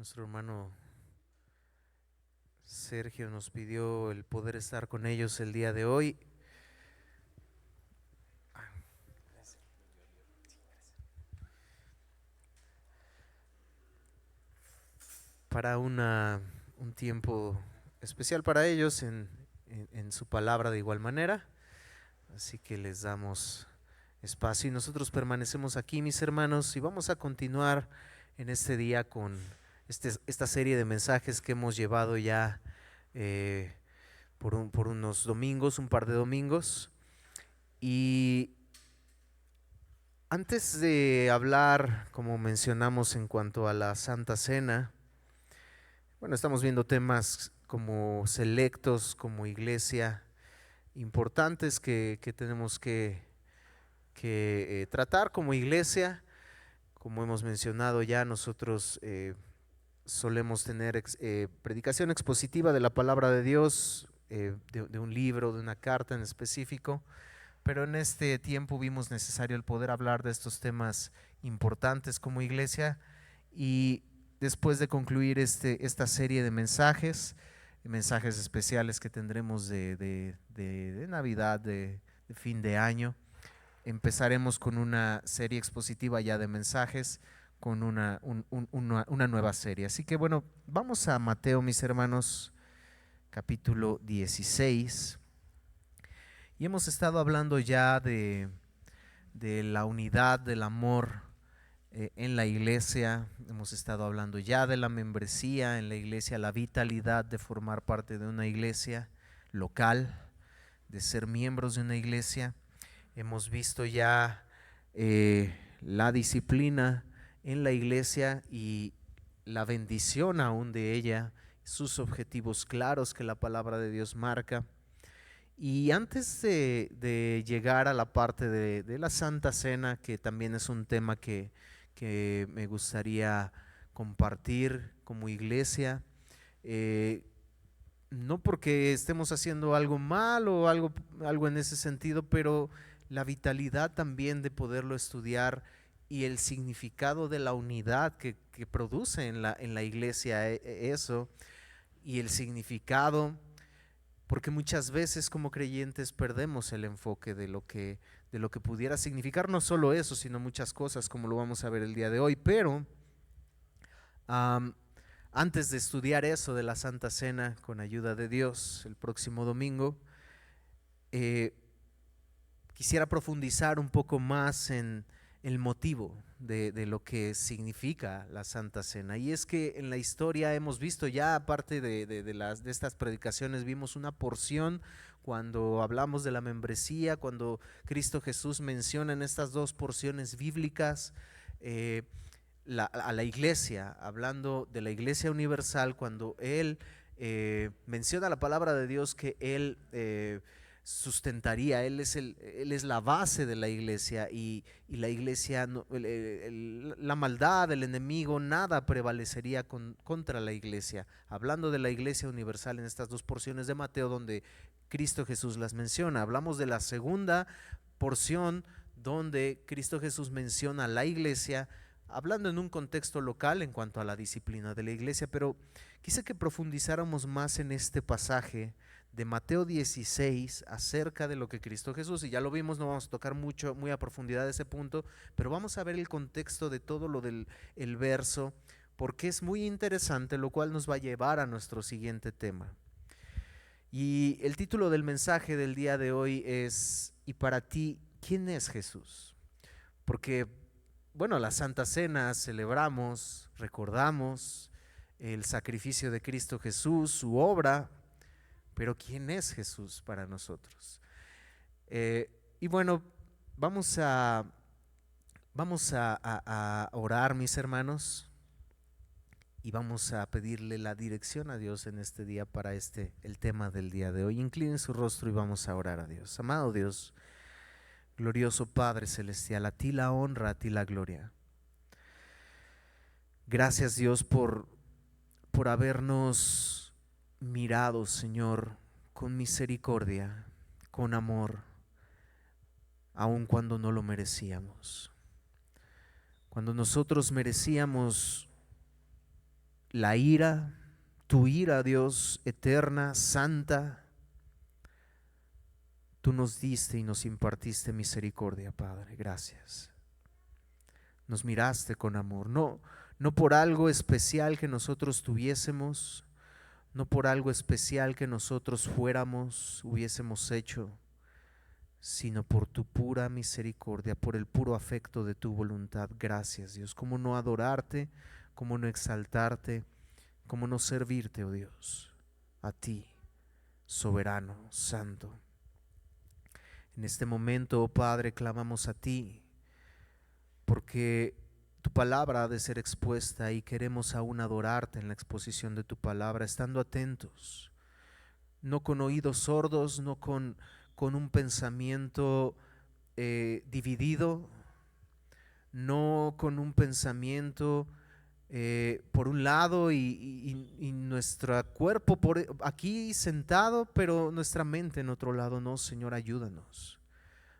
Nuestro hermano Sergio nos pidió el poder estar con ellos el día de hoy para un tiempo especial para ellos en su palabra de igual manera. Así que les damos espacio y nosotros permanecemos aquí, mis hermanos, y vamos a continuar en este día con esta serie de mensajes que hemos llevado ya eh, por unos domingos, un par de domingos. Y antes de hablar, como mencionamos, en cuanto a la Santa Cena, bueno, estamos viendo temas como selectos, como iglesia, importantes que tenemos que tratar como iglesia. Como hemos mencionado ya, nosotros solemos tener predicación expositiva de la palabra de Dios, de un libro, de una carta en específico. Pero en este tiempo vimos necesario el poder hablar de estos temas importantes como iglesia y después de concluir esta serie de mensajes especiales que tendremos de Navidad, de fin de año, empezaremos con una serie expositiva ya de mensajes, con una nueva serie. Así que bueno, vamos a Mateo, mis hermanos, capítulo 16. Y hemos estado hablando ya de la unidad del amor en la iglesia, hemos estado hablando ya de la membresía en la iglesia, la vitalidad de formar parte de una iglesia local, de ser miembros de una iglesia. Hemos visto ya la disciplina en la iglesia y la bendición aún de ella, sus objetivos claros que la palabra de Dios marca. Y antes de llegar a la parte de la Santa Cena, que también es un tema que me gustaría compartir como iglesia, eh, no porque estemos haciendo algo mal o algo en ese sentido, pero la vitalidad también de poderlo estudiar y el significado de la unidad que produce en la iglesia eso, y el significado porque muchas veces como creyentes perdemos el enfoque de lo que pudiera significar no solo eso, sino muchas cosas, como lo vamos a ver el día de hoy. Pero um, antes de estudiar eso de la Santa Cena, con ayuda de Dios, el próximo domingo, eh, quisiera profundizar un poco más en el motivo de lo que significa la Santa Cena. Y es que en la historia hemos visto ya, aparte de estas predicaciones, vimos una porción cuando hablamos de la membresía, cuando Cristo Jesús menciona en estas dos porciones bíblicas eh, a la iglesia, hablando de la iglesia universal, cuando Él menciona la palabra de Dios que Él sustentaría, él es la base de la iglesia y la iglesia, la maldad, el enemigo, nada prevalecería contra la iglesia. Hablando de la iglesia universal en estas dos porciones de Mateo donde Cristo Jesús las menciona, hablamos de la segunda porción donde Cristo Jesús menciona a la iglesia, hablando en un contexto local en cuanto a la disciplina de la iglesia, pero quise que profundizáramos más en este pasaje de Mateo 16 acerca de lo que Cristo Jesús, y ya lo vimos, no vamos a tocar mucho, muy a profundidad ese punto, pero vamos a ver el contexto de todo lo del el verso, porque es muy interesante, lo cual nos va a llevar a nuestro siguiente tema. Y el título del mensaje del día de hoy es, ¿y para ti quién es Jesús? Porque, bueno, la Santa Cena celebramos, recordamos el sacrificio de Cristo Jesús, su obra, pero ¿quién es Jesús para nosotros? Y bueno, vamos a, vamos a orar, mis hermanos, y vamos a pedirle la dirección a Dios en este día para el tema del día de hoy. Inclinen su rostro y vamos a orar a Dios. Amado Dios, glorioso Padre Celestial, a ti la honra, a ti la gloria. Gracias Dios por habernos mirado, Señor, con misericordia, con amor, aun cuando no lo merecíamos. Cuando nosotros merecíamos la ira, tu ira, Dios eterna, santa, tú nos diste y nos impartiste misericordia, Padre, gracias. Nos miraste con amor, no por algo especial que nosotros tuviésemos, no por algo especial que nosotros hubiésemos hecho, sino por tu pura misericordia, por el puro afecto de tu voluntad. Gracias, Dios. ¿Cómo no adorarte? ¿Cómo no exaltarte? ¿Cómo no servirte, oh Dios? A ti, soberano, santo. En este momento, oh Padre, clamamos a ti, porque tu palabra ha de ser expuesta y queremos aún adorarte en la exposición de tu palabra, estando atentos, no con oídos sordos, no con un pensamiento dividido, no con un pensamiento por un lado y nuestro cuerpo por aquí sentado, pero nuestra mente en otro lado. No, Señor, ayúdanos.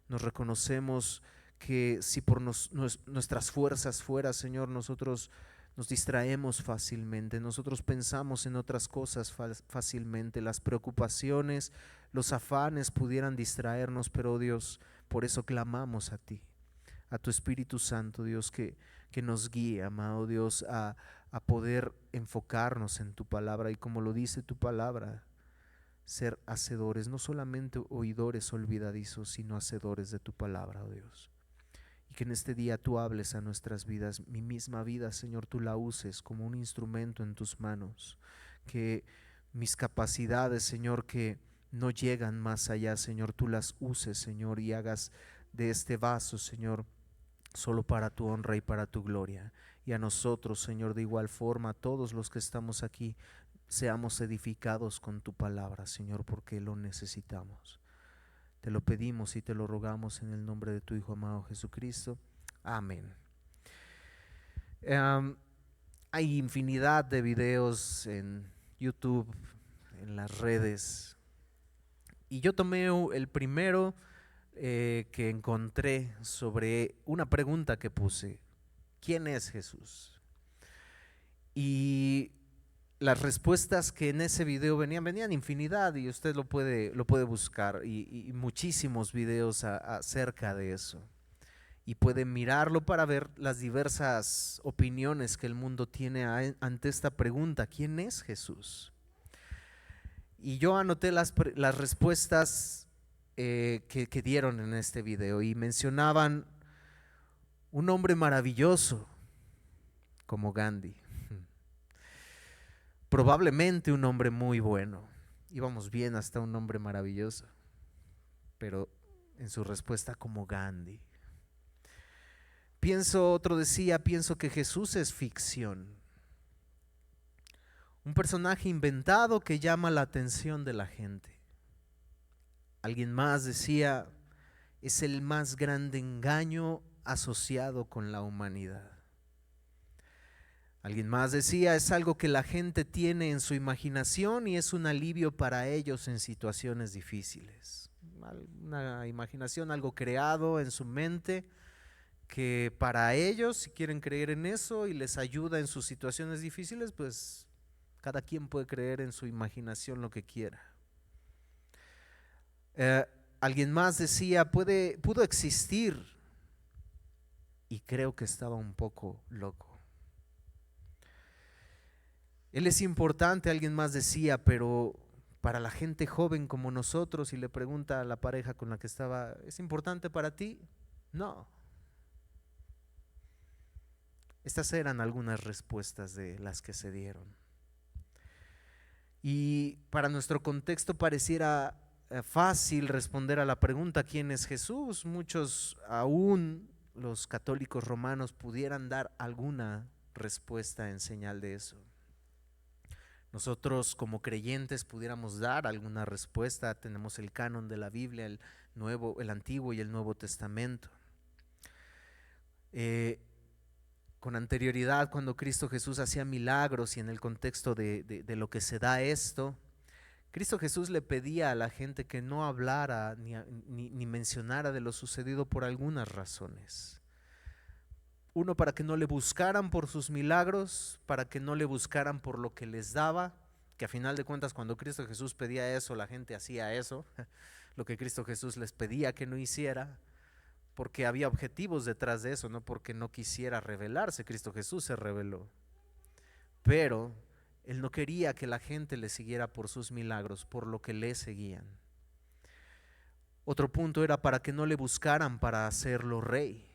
Nos reconocemos que si por nuestras fuerzas fuera, Señor, nosotros nos distraemos fácilmente, nosotros pensamos en otras cosas fácilmente, las preocupaciones, los afanes pudieran distraernos, pero Dios, por eso clamamos a ti, a tu Espíritu Santo, Dios, que nos guíe, amado Dios, a poder enfocarnos en tu palabra y como lo dice tu palabra, ser hacedores, no solamente oidores olvidadizos, sino hacedores de tu palabra, oh Dios. Y que en este día tú hables a nuestras vidas, mi misma vida, Señor, tú la uses como un instrumento en tus manos. Que mis capacidades, Señor, que no llegan más allá, Señor, tú las uses, Señor, y hagas de este vaso, Señor, solo para tu honra y para tu gloria. Y a nosotros, Señor, de igual forma, todos los que estamos aquí, seamos edificados con tu palabra, Señor, porque lo necesitamos. Te lo pedimos y te lo rogamos en el nombre de tu Hijo amado Jesucristo. Amén. Hay infinidad de videos en YouTube, en las redes. Y yo tomé el primero que encontré sobre una pregunta que puse. ¿Quién es Jesús? Y las respuestas que en ese video venían infinidad y usted lo puede buscar y muchísimos videos acerca de eso. Y puede mirarlo para ver las diversas opiniones que el mundo tiene ante esta pregunta, ¿quién es Jesús? Y yo anoté las respuestas que dieron en este video y mencionaban un hombre maravilloso como Gandhi, probablemente un hombre muy bueno, íbamos bien hasta un hombre maravilloso, pero en su respuesta como Gandhi. Otro decía, pienso que Jesús es ficción, un personaje inventado que llama la atención de la gente. Alguien más decía, es el más grande engaño asociado con la humanidad. Alguien más decía, es algo que la gente tiene en su imaginación y es un alivio para ellos en situaciones difíciles. Una imaginación, algo creado en su mente que para ellos, si quieren creer en eso y les ayuda en sus situaciones difíciles, pues cada quien puede creer en su imaginación lo que quiera. Alguien más decía, pudo existir, y creo que estaba un poco loco. Él es importante, alguien más decía, pero para la gente joven como nosotros, y le pregunta a la pareja con la que estaba, ¿es importante para ti? No. Estas eran algunas respuestas de las que se dieron. Y para nuestro contexto pareciera fácil responder a la pregunta ¿quién es Jesús? Muchos, aún los católicos romanos, pudieran dar alguna respuesta en señal de eso. Nosotros como creyentes pudiéramos dar alguna respuesta. Tenemos el canon de la Biblia, el Antiguo y el Nuevo Testamento. Con anterioridad, cuando Cristo Jesús hacía milagros y en el contexto de lo que se da esto, Cristo Jesús le pedía a la gente que no hablara ni mencionara de lo sucedido por algunas razones. Uno, para que no le buscaran por sus milagros, para que no le buscaran por lo que les daba, que a final de cuentas cuando Cristo Jesús pedía eso, la gente hacía eso, lo que Cristo Jesús les pedía que no hiciera, porque había objetivos detrás de eso, no porque no quisiera revelarse. Cristo Jesús se reveló, pero Él no quería que la gente le siguiera por sus milagros, por lo que le seguían. Otro punto era para que no le buscaran para hacerlo rey.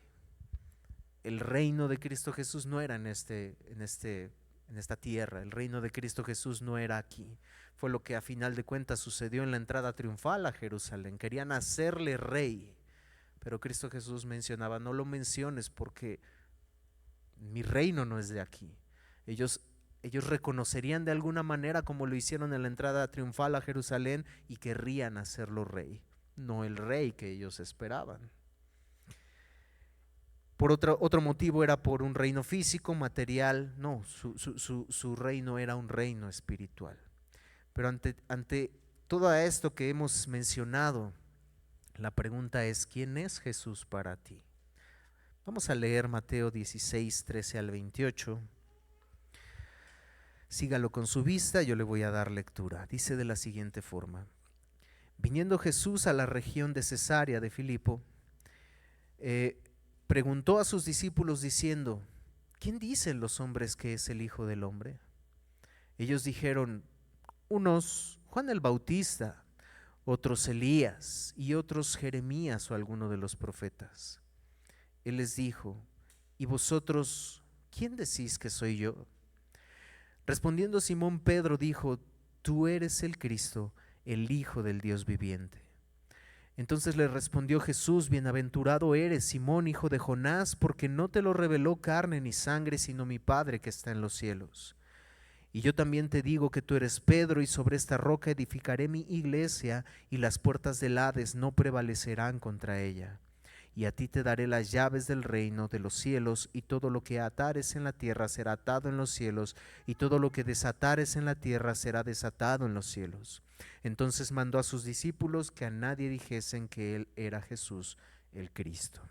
El reino de Cristo Jesús no era en esta tierra. El reino de Cristo Jesús no era aquí. Fue lo que a final de cuentas sucedió en la entrada triunfal a Jerusalén. Querían hacerle rey, pero Cristo Jesús mencionaba: no lo menciones porque mi reino no es de aquí. Ellos reconocerían de alguna manera, como lo hicieron en la entrada triunfal a Jerusalén, y querrían hacerlo rey, no el rey que ellos esperaban. Por otro motivo era por un reino físico, material. No, su reino era un reino espiritual. Pero ante todo esto que hemos mencionado, la pregunta es: ¿quién es Jesús para ti? Vamos a leer Mateo 16, 13 al 28. Sígalo con su vista, yo le voy a dar lectura. Dice de la siguiente forma: viniendo Jesús a la región de Cesarea de Filipo, preguntó a sus discípulos diciendo: ¿quién dicen los hombres que es el Hijo del Hombre? Ellos dijeron: unos Juan el Bautista, otros Elías, y otros Jeremías o alguno de los profetas. Él les dijo: ¿y vosotros quién decís que soy yo? Respondiendo Simón Pedro dijo: tú eres el Cristo, el Hijo del Dios viviente. Entonces le respondió Jesús: bienaventurado eres, Simón, hijo de Jonás, porque no te lo reveló carne ni sangre, sino mi Padre que está en los cielos. Y yo también te digo que tú eres Pedro, y sobre esta roca edificaré mi iglesia, y las puertas del Hades no prevalecerán contra ella. Y a ti te daré las llaves del reino de los cielos, y todo lo que atares en la tierra será atado en los cielos, y todo lo que desatares en la tierra será desatado en los cielos. Entonces mandó a sus discípulos que a nadie dijesen que él era Jesús el Cristo.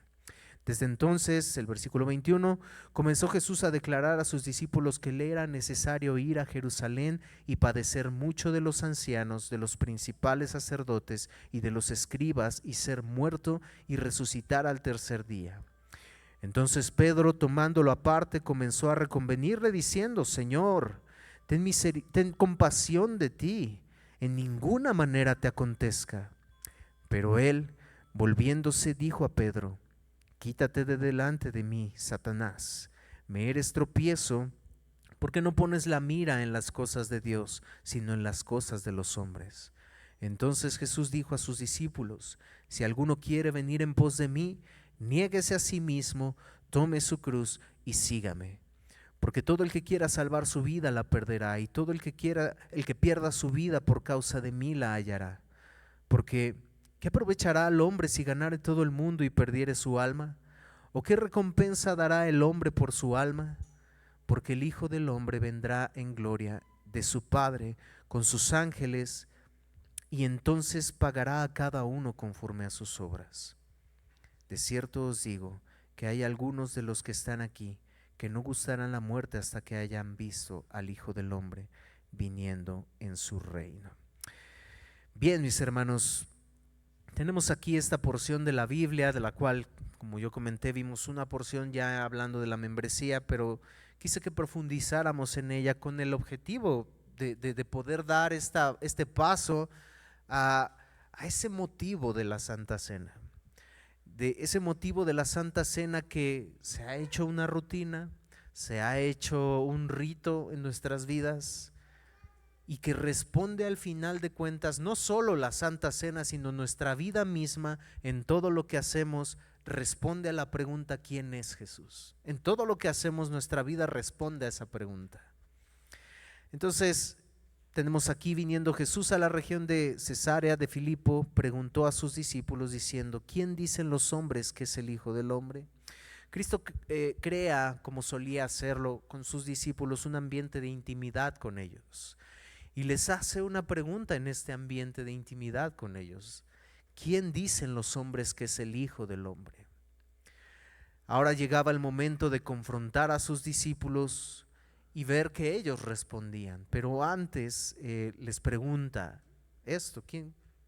Desde entonces, el versículo 21, comenzó Jesús a declarar a sus discípulos que le era necesario ir a Jerusalén y padecer mucho de los ancianos, de los principales sacerdotes y de los escribas, y ser muerto y resucitar al tercer día. Entonces Pedro, tomándolo aparte, comenzó a reconvenirle diciendo: Señor, ten compasión de ti, en ninguna manera te acontezca. Pero él, volviéndose, dijo a Pedro: quítate de delante de mí, Satanás. Me eres tropiezo, porque no pones la mira en las cosas de Dios, sino en las cosas de los hombres. Entonces Jesús dijo a sus discípulos: si alguno quiere venir en pos de mí, niéguese a sí mismo, tome su cruz y sígame. Porque todo el que quiera salvar su vida la perderá, y todo el que pierda su vida por causa de mí la hallará. Porque ¿qué aprovechará al hombre si ganare todo el mundo y perdiere su alma? ¿O qué recompensa dará el hombre por su alma? Porque el Hijo del Hombre vendrá en gloria de su Padre con sus ángeles, y entonces pagará a cada uno conforme a sus obras. De cierto os digo que hay algunos de los que están aquí que no gustarán la muerte hasta que hayan visto al Hijo del Hombre viniendo en su reino. Bien, mis hermanos, tenemos aquí esta porción de la Biblia, de la cual, como yo comenté, vimos una porción ya hablando de la membresía, pero quise que profundizáramos en ella con el objetivo de poder dar este paso a ese motivo de la Santa Cena. De ese motivo de la Santa Cena que se ha hecho una rutina, se ha hecho un rito en nuestras vidas, y que responde al final de cuentas, no solo la Santa Cena, sino nuestra vida misma, en todo lo que hacemos, responde a la pregunta: ¿quién es Jesús? En todo lo que hacemos, nuestra vida responde a esa pregunta. Entonces, tenemos aquí: viniendo Jesús a la región de Cesarea de Filipo, preguntó a sus discípulos diciendo: ¿quién dicen los hombres que es el Hijo del Hombre? Cristo crea, como solía hacerlo con sus discípulos, un ambiente de intimidad con ellos. Y les hace una pregunta en este ambiente de intimidad con ellos: ¿quién dicen los hombres que es el Hijo del Hombre? Ahora llegaba el momento de confrontar a sus discípulos y ver que ellos respondían. Pero antes les pregunta esto: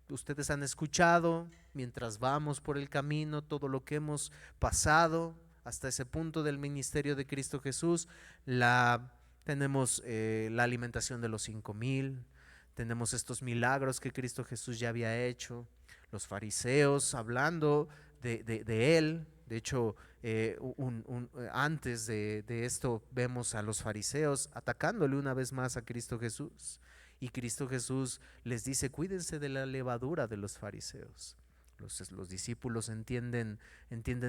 ustedes han escuchado mientras vamos por el camino todo lo que hemos pasado hasta ese punto del ministerio de Cristo Jesús? Tenemos la alimentación de los 5,000, tenemos estos milagros que Cristo Jesús ya había hecho, los fariseos hablando de él. De hecho, antes de esto vemos a los fariseos atacándole una vez más a Cristo Jesús. Y Cristo Jesús les dice: cuídense de la levadura de los fariseos. Los discípulos entienden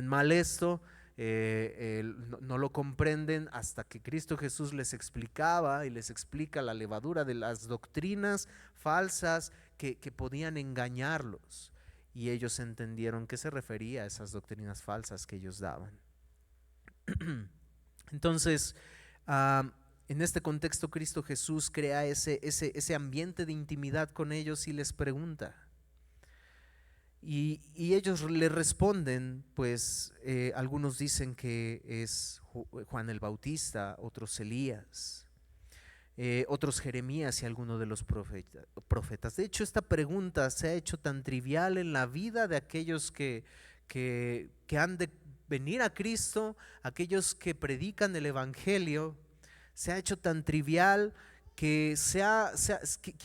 mal esto, no lo comprenden hasta que Cristo Jesús les explicaba y les explica la levadura de las doctrinas falsas que podían engañarlos. Y ellos entendieron que se refería a esas doctrinas falsas que ellos daban. Entonces, en este contexto, Cristo Jesús crea ese ambiente de intimidad con ellos y les pregunta. Y ellos le responden, pues algunos dicen que es Juan el Bautista, otros Elías, otros Jeremías y alguno de los profetas. De hecho, esta pregunta se ha hecho tan trivial en la vida de aquellos que han de venir a Cristo, aquellos que predican el Evangelio. Se ha hecho tan trivial que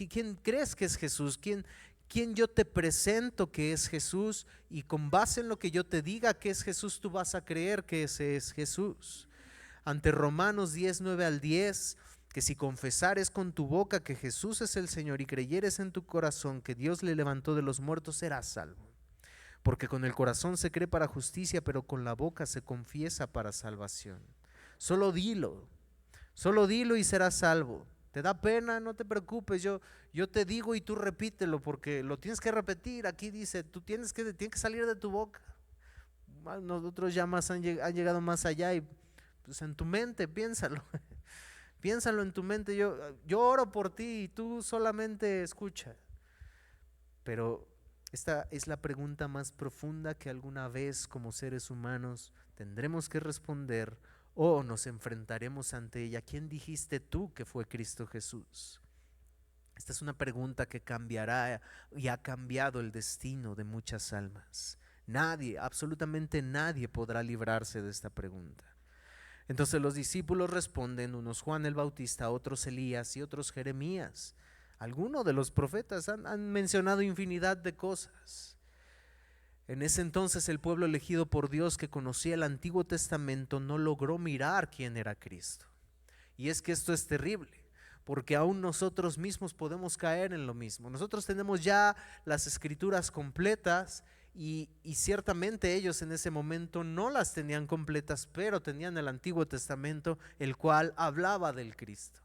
¿quién crees que es Jesús? ¿Quién yo te presento que es Jesús? Y con base en lo que yo te diga que es Jesús, tú vas a creer que ese es Jesús. Ante Romanos 10, 9 al 10, que si confesares con tu boca que Jesús es el Señor y creyeres en tu corazón que Dios le levantó de los muertos, serás salvo. Porque con el corazón se cree para justicia, pero con la boca se confiesa para salvación. Solo dilo y serás salvo. ¿Te da pena? No te preocupes, yo te digo y tú repítelo, porque lo tienes que repetir. Aquí dice, tiene que salir de tu boca. Nosotros ya han llegado más allá, y pues en tu mente piénsalo. Piénsalo en tu mente. Yo oro por ti y tú solamente escucha. Pero esta es la pregunta más profunda que alguna vez como seres humanos tendremos que responder, o nos enfrentaremos ante ella. ¿Quién dijiste tú que fue Cristo Jesús? Esta es una pregunta que cambiará y ha cambiado el destino de muchas almas. Nadie, absolutamente nadie podrá librarse de esta pregunta. Entonces los discípulos responden, unos Juan el Bautista, otros Elías y otros Jeremías. Algunos de los profetas han mencionado infinidad de cosas. En ese entonces el pueblo elegido por Dios, que conocía el Antiguo Testamento, no logró mirar quién era Cristo. Y es que esto es terrible, porque aún nosotros mismos podemos caer en lo mismo. Nosotros tenemos ya las escrituras completas y ciertamente ellos en ese momento no las tenían completas, pero tenían el Antiguo Testamento, el cual hablaba del Cristo.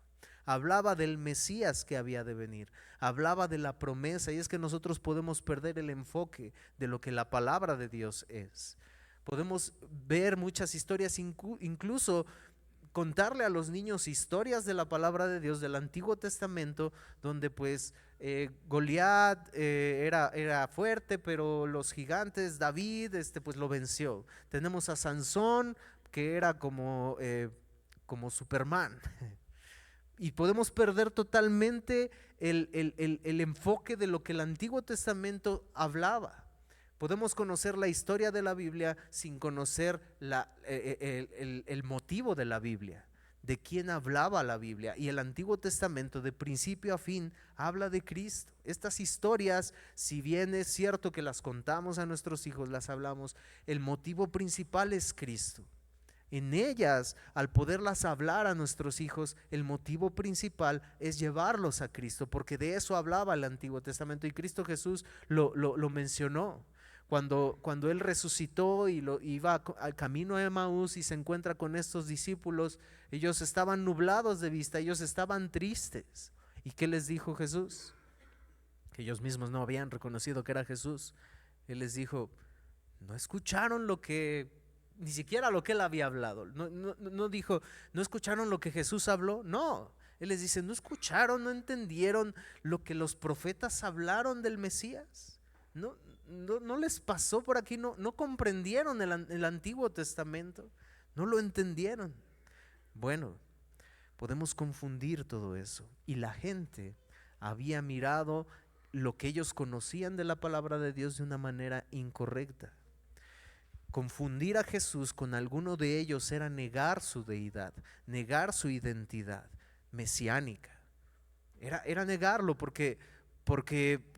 Hablaba del Mesías que había de venir, hablaba de la promesa. Y es que nosotros podemos perder el enfoque de lo que la palabra de Dios es. Podemos ver muchas historias, incluso contarle a los niños historias de la palabra de Dios del Antiguo Testamento, donde pues Goliat era fuerte, pero los gigantes, David pues lo venció. Tenemos a Sansón, que era como Superman. Y podemos perder totalmente el enfoque de lo que el Antiguo Testamento hablaba. Podemos conocer la historia de la Biblia sin conocer el motivo de la Biblia, de quién hablaba la Biblia. Y el Antiguo Testamento, de principio a fin, habla de Cristo. Estas historias, si bien es cierto que las contamos a nuestros hijos, las hablamos, el motivo principal es Cristo. En ellas, al poderlas hablar a nuestros hijos, el motivo principal es llevarlos a Cristo, porque de eso hablaba el Antiguo Testamento, y Cristo Jesús lo mencionó. Cuando Él resucitó y iba al camino a Emaús y se encuentra con estos discípulos, ellos estaban nublados de vista, ellos estaban tristes. ¿Y qué les dijo Jesús? Que ellos mismos no habían reconocido que era Jesús. Él les dijo, ¿no escucharon ni siquiera lo que Él había hablado? No dijo, ¿no escucharon lo que Jesús habló? No, Él les dice, ¿no escucharon, no entendieron lo que los profetas hablaron del Mesías? No, no les pasó por aquí, no comprendieron el Antiguo Testamento, no lo entendieron. Bueno, podemos confundir todo eso. Y la gente había mirado lo que ellos conocían de la palabra de Dios de una manera incorrecta. Confundir a Jesús con alguno de ellos era negar su deidad, negar su identidad mesiánica. Era negarlo porque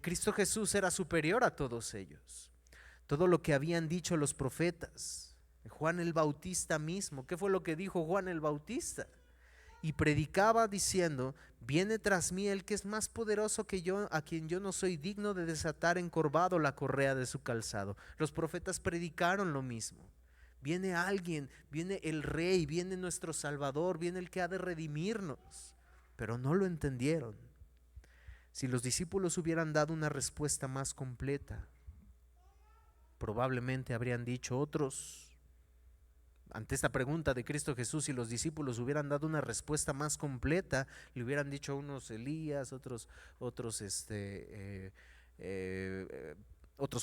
Cristo Jesús era superior a todos ellos. Todo lo que habían dicho los profetas, Juan el Bautista mismo, ¿qué fue lo que dijo Juan el Bautista? Y predicaba diciendo: viene tras mí el que es más poderoso que yo, a quien yo no soy digno de desatar encorvado la correa de su calzado. Los profetas predicaron lo mismo. Viene alguien, viene el Rey, viene nuestro Salvador, viene el que ha de redimirnos. Pero no lo entendieron. Si los discípulos hubieran dado una respuesta más completa, probablemente habrían dicho otros. Ante esta pregunta de Cristo Jesús, si los discípulos hubieran dado una respuesta más completa, le hubieran dicho a unos Elías, otros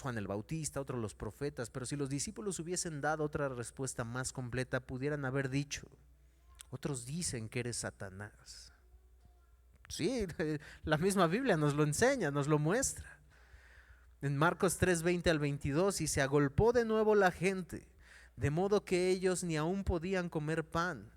Juan el Bautista, otros los profetas. Pero si los discípulos hubiesen dado otra respuesta más completa, pudieran haber dicho: otros dicen que eres Satanás. Sí, la misma Biblia nos lo enseña, nos lo muestra. En Marcos 3:20 al 22, y se agolpó de nuevo la gente, de modo que ellos ni aún podían comer pan.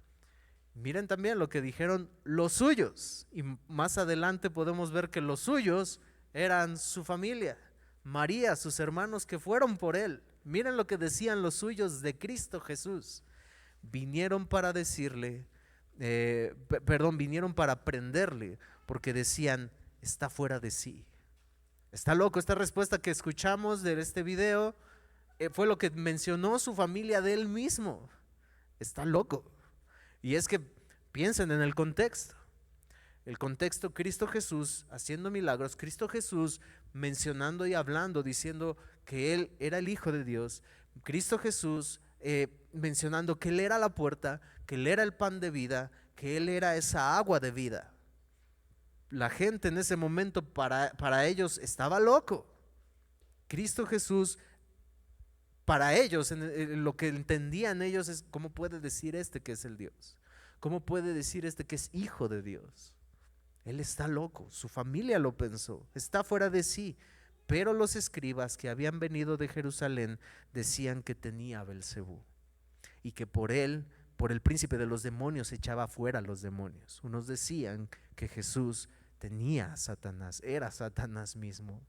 Miren también lo que dijeron los suyos, y más adelante podemos ver que los suyos eran su familia, María, sus hermanos que fueron por él. Miren lo que decían los suyos de Cristo Jesús. Vinieron para decirle, vinieron para prenderle, porque decían: está fuera de sí. Está loco. Esta respuesta que escuchamos de este video fue lo que mencionó su familia de él mismo. Está loco. Y es que piensen en el contexto. El contexto: Cristo Jesús haciendo milagros, Cristo Jesús mencionando y hablando, diciendo que Él era el Hijo de Dios, Cristo Jesús mencionando que Él era la puerta, que Él era el pan de vida, que Él era esa agua de vida. La gente en ese momento para ellos estaba loco. Cristo Jesús, para ellos, en lo que entendían ellos es: ¿cómo puede decir que es el Dios? ¿Cómo puede decir que es hijo de Dios? Él está loco. Su familia lo pensó, está fuera de sí. Pero los escribas que habían venido de Jerusalén decían que tenía Belcebú y que por él, por el príncipe de los demonios, echaba fuera a los demonios. Unos decían que Jesús tenía a Satanás, era Satanás mismo.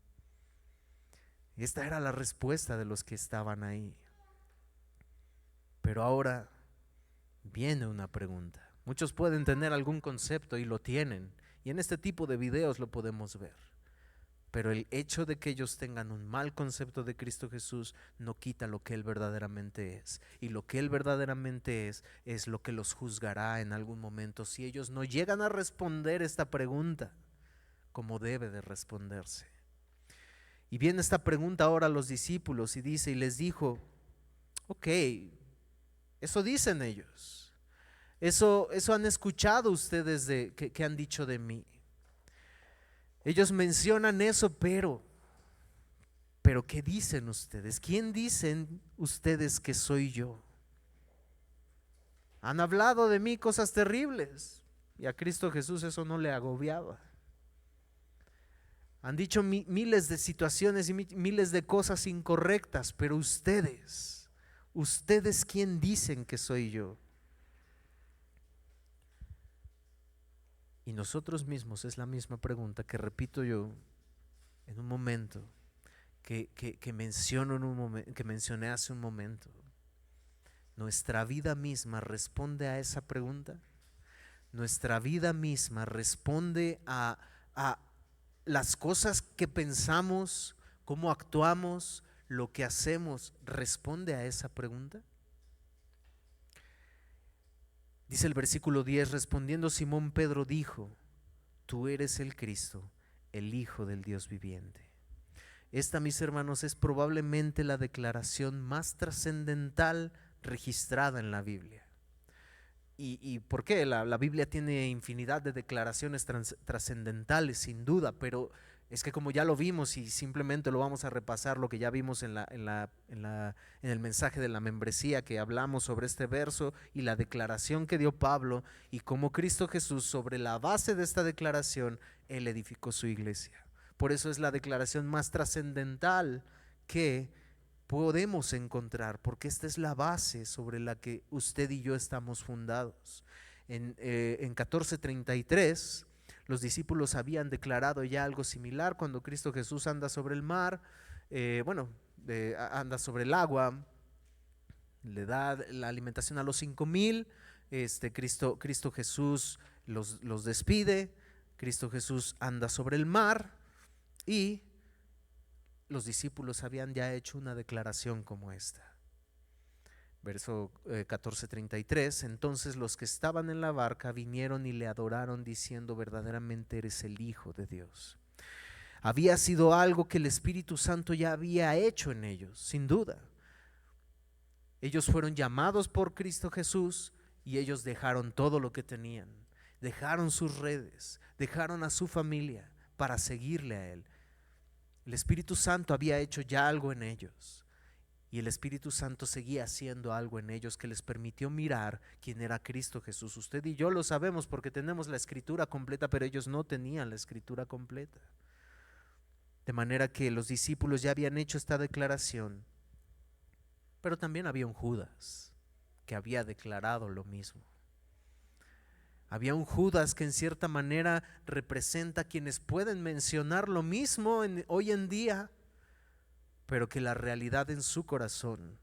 Y esta era la respuesta de los que estaban ahí. Pero ahora viene una pregunta. Muchos pueden tener algún concepto y lo tienen, y en este tipo de videos lo podemos ver. Pero el hecho de que ellos tengan un mal concepto de Cristo Jesús no quita lo que Él verdaderamente es. Y lo que Él verdaderamente es lo que los juzgará en algún momento si ellos no llegan a responder esta pregunta como debe de responderse. Y viene esta pregunta ahora a los discípulos y dice: y les dijo: ok, eso dicen ellos, eso han escuchado ustedes que han dicho de mí. Ellos mencionan eso, pero ¿qué dicen ustedes? ¿Quién dicen ustedes que soy yo? Han hablado de mí cosas terribles, y a Cristo Jesús eso no le agobiaba. Han dicho miles de situaciones y miles de cosas incorrectas, pero ustedes, ¿quién dicen que soy yo? Y nosotros mismos es la misma pregunta que repito yo en un momento, que mencioné hace un momento. Nuestra vida misma responde a esa pregunta. Nuestra vida misma responde a las cosas que pensamos, cómo actuamos, lo que hacemos, responde a esa pregunta. Dice el versículo 10: respondiendo Simón Pedro dijo: tú eres el Cristo, el Hijo del Dios viviente. Esta, mis hermanos, es probablemente la declaración más trascendental registrada en la Biblia. ¿Y por qué? La Biblia tiene infinidad de declaraciones trascendentales, sin duda, pero Es que como ya lo vimos y simplemente lo vamos a repasar, lo que ya vimos en el mensaje de la membresía, que hablamos sobre este verso y la declaración que dio Pablo, y cómo Cristo Jesús, sobre la base de esta declaración, Él edificó su iglesia. Por eso es la declaración más trascendental que podemos encontrar, porque esta es la base sobre la que usted y yo estamos fundados. En 14:33 los discípulos habían declarado ya algo similar cuando Cristo Jesús anda sobre el mar, anda sobre el agua, le da la alimentación a los 5,000. Cristo Jesús los despide, Cristo Jesús anda sobre el mar y los discípulos habían ya hecho una declaración como esta. Verso 14:33, entonces los que estaban en la barca vinieron y le adoraron diciendo, verdaderamente eres el Hijo de Dios. Había sido algo que el Espíritu Santo ya había hecho en ellos, sin duda. Ellos fueron llamados por Cristo Jesús y ellos dejaron todo lo que tenían, dejaron sus redes, dejaron a su familia para seguirle a Él. El Espíritu Santo había hecho ya algo en ellos. Y el Espíritu Santo seguía haciendo algo en ellos que les permitió mirar quién era Cristo Jesús. Usted y yo lo sabemos porque tenemos la escritura completa, pero ellos no tenían la escritura completa. De manera que los discípulos ya habían hecho esta declaración, pero también había un Judas que había declarado lo mismo. Había un Judas que en cierta manera representa a quienes pueden mencionar lo mismo hoy en día, pero que la realidad en su corazón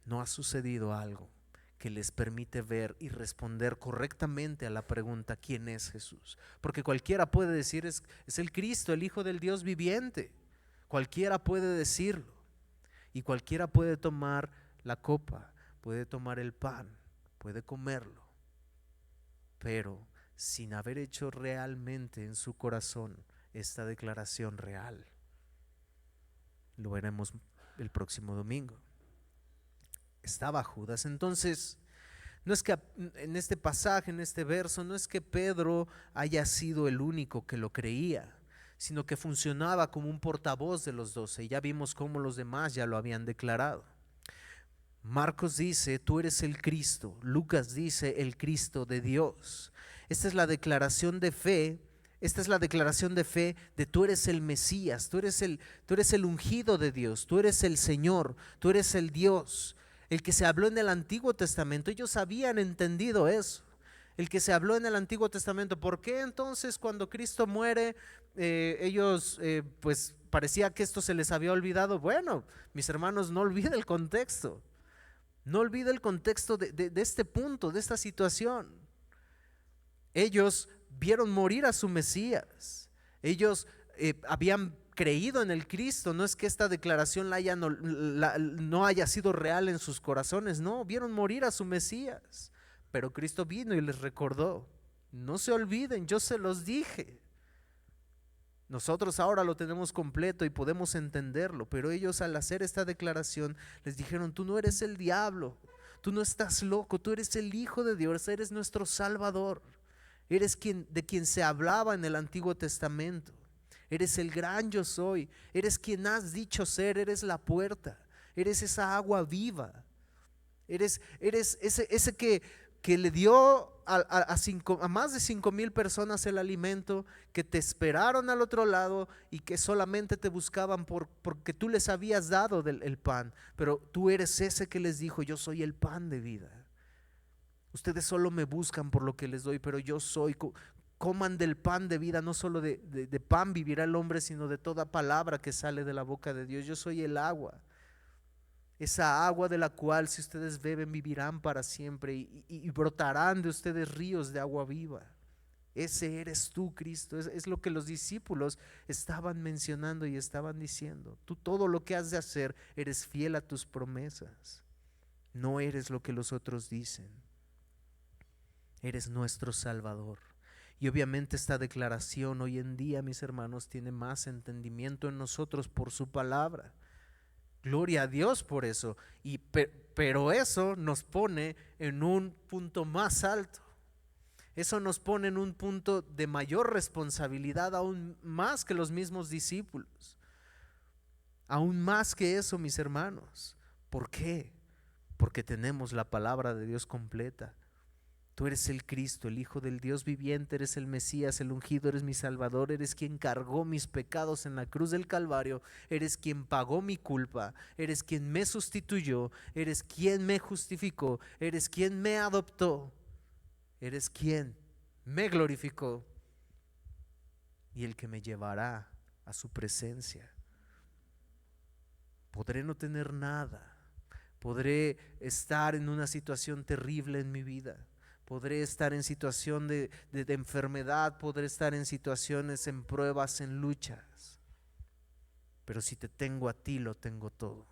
no ha sucedido algo que les permite ver y responder correctamente a la pregunta ¿quién es Jesús? Porque cualquiera puede decir es el Cristo, el Hijo del Dios viviente. Cualquiera puede decirlo y cualquiera puede tomar la copa, puede tomar el pan, puede comerlo, pero sin haber hecho realmente en su corazón esta declaración real. Lo veremos el próximo domingo. Estaba Judas. Entonces, no es que en este pasaje, en este verso, no es que Pedro haya sido el único que lo creía, sino que funcionaba como un portavoz de los 12. Y ya vimos cómo los demás ya lo habían declarado. Marcos dice, tú eres el Cristo. Lucas dice, el Cristo de Dios. Esta es la declaración de fe. Esta es la declaración de fe de tú eres el Mesías, tú eres el ungido de Dios, tú eres el Señor, tú eres el Dios, el que se habló en el Antiguo Testamento. Ellos habían entendido eso, el que se habló en el Antiguo Testamento. ¿Por qué entonces cuando Cristo muere ellos pues parecía que esto se les había olvidado? Bueno, mis hermanos, no olvide el contexto, no olvide el contexto de este punto, de esta situación. Ellos vieron morir a su Mesías. Ellos habían creído en el Cristo. No es que esta declaración no haya sido real en sus corazones. No, vieron morir a su Mesías. Pero Cristo vino y les recordó, no se olviden, yo se los dije. Nosotros ahora lo tenemos completo y podemos entenderlo, pero ellos al hacer esta declaración les dijeron, tú no eres el diablo, tú no estás loco, tú eres el Hijo de Dios, eres nuestro Salvador. Eres de quien se hablaba en el Antiguo Testamento. Eres el gran yo soy. Eres quien has dicho ser. Eres la puerta. Eres esa agua viva. Eres ese que le dio a más de 5,000 personas el alimento, que te esperaron al otro lado y que solamente te buscaban porque tú les habías dado el pan. Pero tú eres ese que les dijo, yo soy el pan de vida. Ustedes solo me buscan por lo que les doy, pero yo soy. Coman del pan de vida, no solo de pan vivirá el hombre, sino de toda palabra que sale de la boca de Dios. Yo soy el agua, esa agua de la cual si ustedes beben vivirán para siempre y brotarán de ustedes ríos de agua viva. Ese eres tú, Cristo. Es lo que los discípulos estaban mencionando y estaban diciendo. Tú todo lo que has de hacer, eres fiel a tus promesas. No eres lo que los otros dicen. Eres nuestro Salvador. Y obviamente esta declaración hoy en día, mis hermanos, tiene más entendimiento en nosotros por su palabra. Gloria a Dios por eso. Pero eso nos pone en un punto más alto. Eso nos pone en un punto de mayor responsabilidad aún más que los mismos discípulos. Aún más que eso, mis hermanos. ¿Por qué? Porque tenemos la palabra de Dios completa. Tú eres el Cristo, el Hijo del Dios viviente, eres el Mesías, el ungido, eres mi Salvador, eres quien cargó mis pecados en la cruz del Calvario, eres quien pagó mi culpa, eres quien me sustituyó, eres quien me justificó, eres quien me adoptó, eres quien me glorificó y el que me llevará a su presencia. Podré no tener nada, podré estar en una situación terrible en mi vida, podré estar en situación de enfermedad, podré estar en situaciones, en pruebas, en luchas, pero si te tengo a ti, lo tengo todo.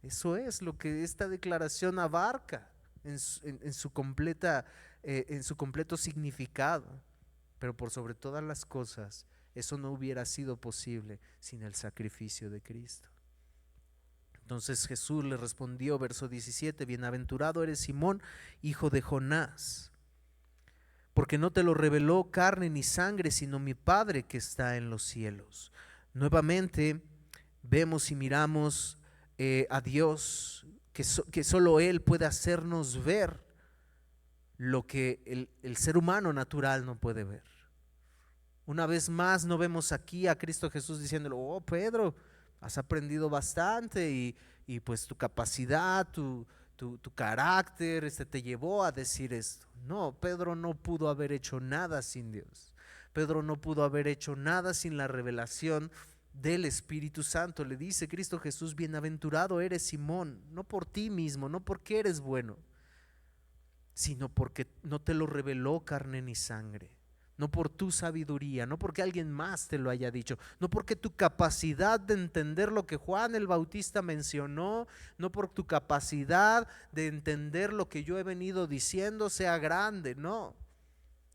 Eso es lo que esta declaración abarca en su completo significado. Pero por sobre todas las cosas, eso no hubiera sido posible sin el sacrificio de Cristo. Entonces Jesús le respondió, verso 17, bienaventurado eres Simón, hijo de Jonás, porque no te lo reveló carne ni sangre, sino mi Padre que está en los cielos. Nuevamente vemos y miramos a Dios, que solo Él puede hacernos ver lo que el ser humano natural no puede ver. Una vez más no vemos aquí a Cristo Jesús diciéndole, oh Pedro, has aprendido bastante y pues tu capacidad, tu carácter te llevó a decir esto. No, Pedro no pudo haber hecho nada sin Dios. Pedro no pudo haber hecho nada sin la revelación del Espíritu Santo. Le dice Cristo Jesús, bienaventurado eres Simón, no por ti mismo, no porque eres bueno, sino porque no te lo reveló carne ni sangre. No por tu sabiduría, no porque alguien más te lo haya dicho, no porque tu capacidad de entender lo que Juan el Bautista mencionó, no por tu capacidad de entender lo que yo he venido diciendo sea grande, no,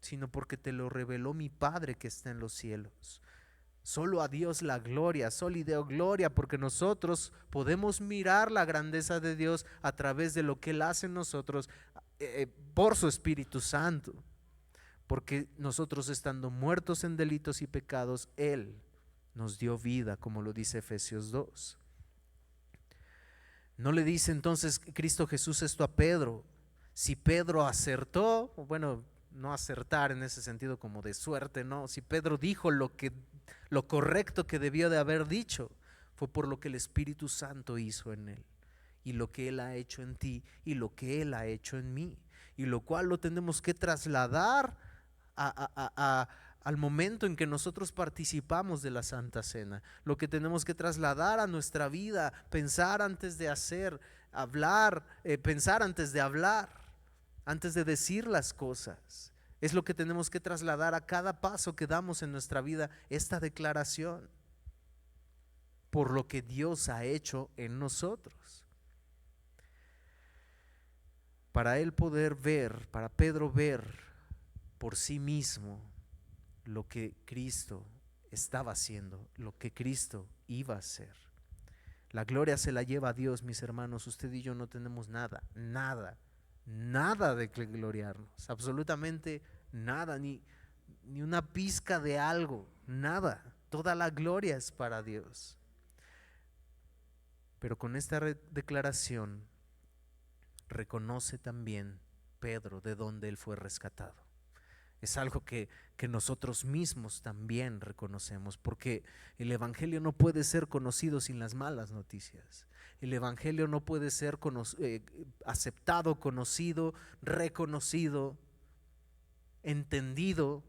sino porque te lo reveló mi Padre que está en los cielos. Solo a Dios la gloria, soli Deo gloria, porque nosotros podemos mirar la grandeza de Dios a través de lo que Él hace en nosotros por su Espíritu Santo. Porque nosotros estando muertos en delitos y pecados, Él nos dio vida, como lo dice Efesios 2. No le dice entonces Cristo Jesús esto a Pedro. Si Pedro acertó, bueno, no acertar en ese sentido como de suerte, no. Si Pedro dijo lo correcto que debió de haber dicho, fue por lo que el Espíritu Santo hizo en él, y lo que Él ha hecho en ti, y lo que Él ha hecho en mí, y lo cual lo tenemos que trasladar al momento en que nosotros participamos de la Santa Cena. Lo que tenemos que trasladar a nuestra vida, pensar antes de hacer, hablar, pensar antes de hablar, antes de decir las cosas. Es lo que tenemos que trasladar a cada paso que damos en nuestra vida, esta declaración, por lo que Dios ha hecho en nosotros. Para él poder ver, para Pedro ver por sí mismo lo que Cristo estaba haciendo, lo que Cristo iba a hacer. La gloria se la lleva a Dios, mis hermanos. Usted y yo no tenemos nada, nada, nada de que gloriarnos, absolutamente nada, ni una pizca de algo, nada. Toda la gloria es para Dios. Pero con esta declaración reconoce también Pedro de dónde él fue rescatado. Es algo que nosotros mismos también reconocemos, porque el Evangelio no puede ser conocido sin las malas noticias. El Evangelio no puede ser aceptado, conocido, reconocido, entendido,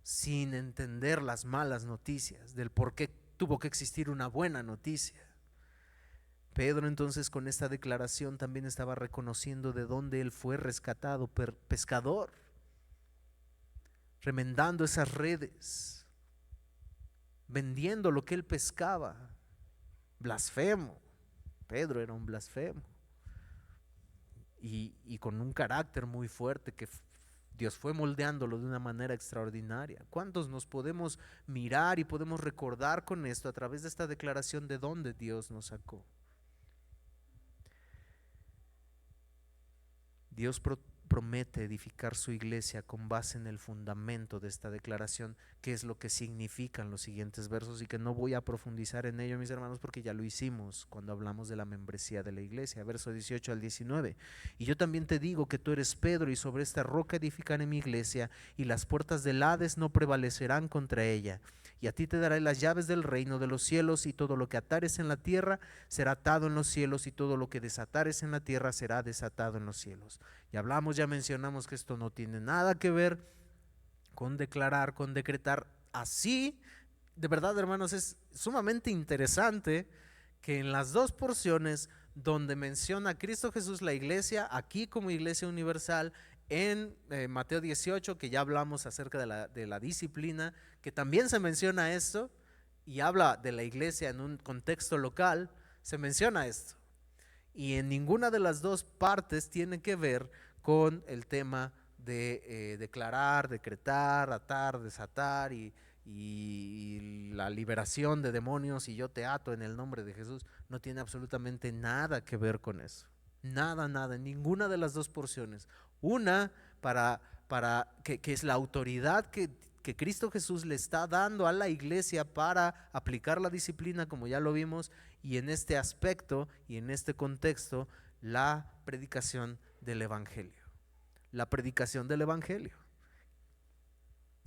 sin entender las malas noticias, del por qué tuvo que existir una buena noticia. Pedro entonces con esta declaración también estaba reconociendo de dónde él fue rescatado, pescador, remendando esas redes, vendiendo lo que él pescaba, blasfemo. Pedro era un blasfemo y con un carácter muy fuerte que Dios fue moldeándolo de una manera extraordinaria. ¿Cuántos nos podemos mirar y podemos recordar con esto a través de esta declaración de dónde Dios nos sacó? Dios promete edificar su iglesia con base en el fundamento de esta declaración, que es lo que significan los siguientes versos, y que no voy a profundizar en ello, mis hermanos, porque ya lo hicimos cuando hablamos de la membresía de la iglesia, verso 18 al 19. Y yo también te digo que tú eres Pedro, y sobre esta roca edificaré mi iglesia, y las puertas del Hades no prevalecerán contra ella. Y a ti te daré las llaves del reino de los cielos, y todo lo que atares en la tierra será atado en los cielos, y todo lo que desatares en la tierra será desatado en los cielos. Ya hablamos, ya mencionamos que esto no tiene nada que ver con declarar, con decretar. Así, de verdad, hermanos, es sumamente interesante que en las dos porciones donde menciona a Cristo Jesús la iglesia, aquí como iglesia universal, en Mateo 18, que ya hablamos acerca de la disciplina, que también se menciona esto, y habla de la iglesia en un contexto local, se menciona esto. Y en ninguna de las dos partes tiene que ver con el tema de declarar, decretar, atar, desatar y la liberación de demonios, y yo te ato en el nombre de Jesús. No tiene absolutamente nada que ver con eso. Nada, nada, en ninguna de las dos porciones. Una que es la autoridad que Cristo Jesús le está dando a la iglesia para aplicar la disciplina, como ya lo vimos, y en este aspecto y en este contexto, la predicación del Evangelio. La predicación del Evangelio,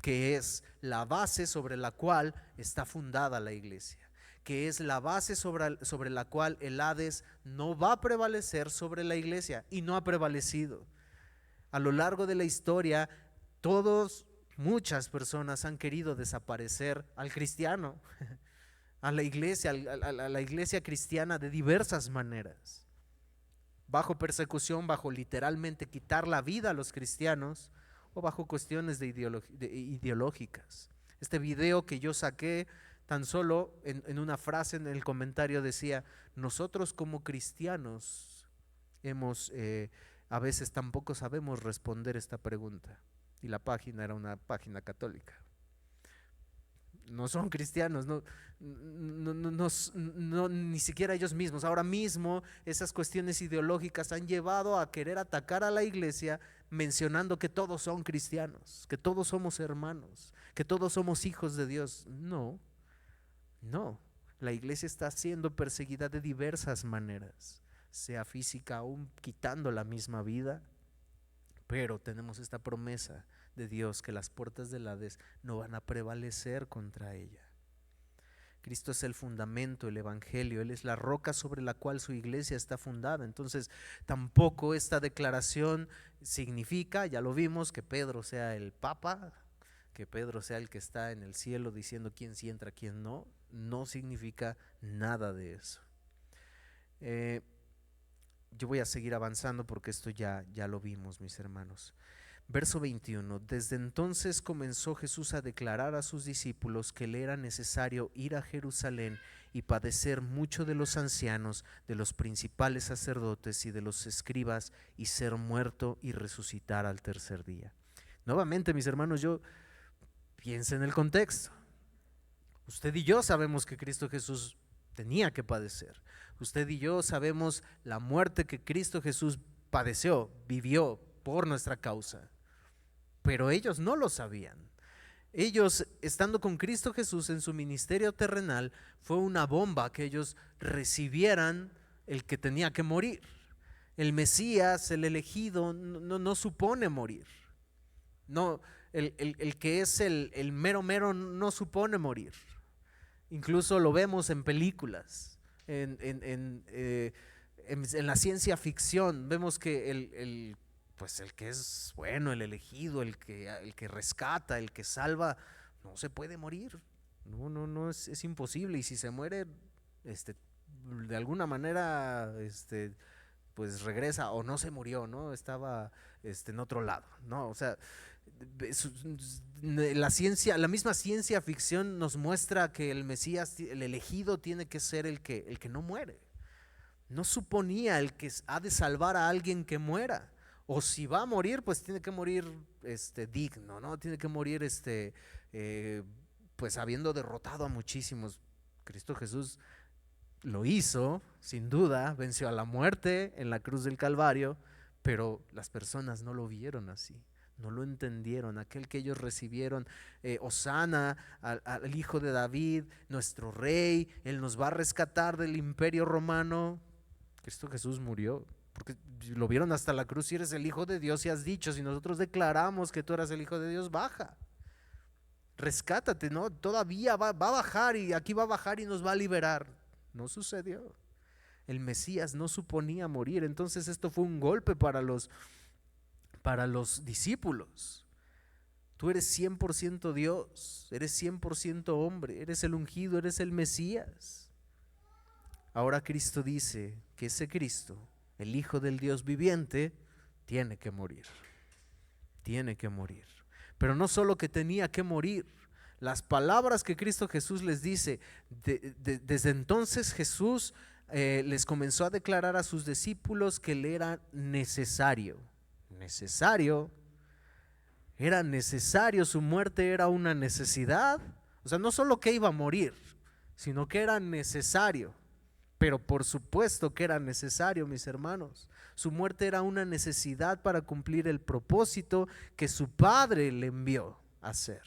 que es la base sobre la cual está fundada la iglesia, que es la base sobre la cual el Hades no va a prevalecer sobre la iglesia, y no ha prevalecido. A lo largo de la historia, muchas personas han querido desaparecer al cristiano, a la iglesia, a la iglesia cristiana, de diversas maneras, bajo persecución, bajo literalmente quitar la vida a los cristianos, o bajo cuestiones ideológicas. Este video que yo saqué, tan solo en una frase en el comentario decía: nosotros como cristianos a veces tampoco sabemos responder esta pregunta. Y la página era una página católica. No son cristianos, ni siquiera ellos mismos. Ahora mismo esas cuestiones ideológicas han llevado a querer atacar a la iglesia, mencionando que todos son cristianos, que todos somos hermanos, que todos somos hijos de Dios. No, la iglesia está siendo perseguida de diversas maneras, sea física, aún quitando la misma vida, pero tenemos esta promesa de Dios que las puertas del Hades no van a prevalecer contra ella. Cristo es el fundamento, el Evangelio, Él es la roca sobre la cual su iglesia está fundada. Entonces tampoco esta declaración significa, ya lo vimos, que Pedro sea el Papa, que Pedro sea el que está en el cielo diciendo quién sí entra, quién no. No significa nada de eso. Yo voy a seguir avanzando porque esto ya lo vimos, mis hermanos. Verso 21, desde entonces comenzó Jesús a declarar a sus discípulos que le era necesario ir a Jerusalén y padecer mucho de los ancianos, de los principales sacerdotes y de los escribas, y ser muerto y resucitar al tercer día. Nuevamente, mis hermanos, piensa en el contexto. Usted y yo sabemos que Cristo Jesús tenía que padecer. Usted y yo sabemos la muerte que Cristo Jesús padeció, vivió por nuestra causa. Pero ellos no lo sabían. Ellos, estando con Cristo Jesús en su ministerio terrenal, fue una bomba que ellos recibieran el que tenía que morir. El Mesías, el elegido, no supone morir. No, el que es el mero no supone morir. Incluso lo vemos en películas, en la ciencia ficción. Vemos que el que es bueno, el elegido, el que rescata, el que salva, no se puede morir. No, es imposible. Y si se muere, de alguna manera, pues regresa, o no se murió, ¿no? Estaba en otro lado, ¿no? O sea, la misma ciencia ficción nos muestra que el Mesías, el elegido, tiene que ser el que no muere. No suponía el que ha de salvar a alguien que muera. O si va a morir, pues tiene que morir digno, ¿no? Tiene que morir pues habiendo derrotado a muchísimos. Cristo Jesús lo hizo, sin duda, venció a la muerte en la cruz del Calvario, Pero las personas no lo vieron así, no lo entendieron. Aquel que ellos recibieron, Hosana, al Hijo de David, nuestro Rey, Él nos va a rescatar del imperio romano. Cristo Jesús murió, porque lo vieron hasta la cruz. Si eres el Hijo de Dios y has dicho, si nosotros declaramos que tú eras el Hijo de Dios, baja, rescátate, ¿no? Todavía va a bajar y aquí va a bajar y nos va a liberar. No sucedió. El Mesías no suponía morir. Entonces esto fue un golpe para los discípulos. Tú eres 100% Dios, eres 100% hombre, eres el ungido, eres el Mesías. Ahora Cristo dice que ese Cristo, el Hijo del Dios viviente, tiene que morir. Tiene que morir. Pero no solo que tenía que morir, las palabras que Cristo Jesús les dice, desde entonces Jesús les comenzó a declarar a sus discípulos que le era necesario, era necesario, su muerte era una necesidad. O sea, no solo que iba a morir, sino que era necesario. Pero por supuesto que era necesario, mis hermanos. Su muerte era una necesidad para cumplir el propósito que su Padre le envió a hacer.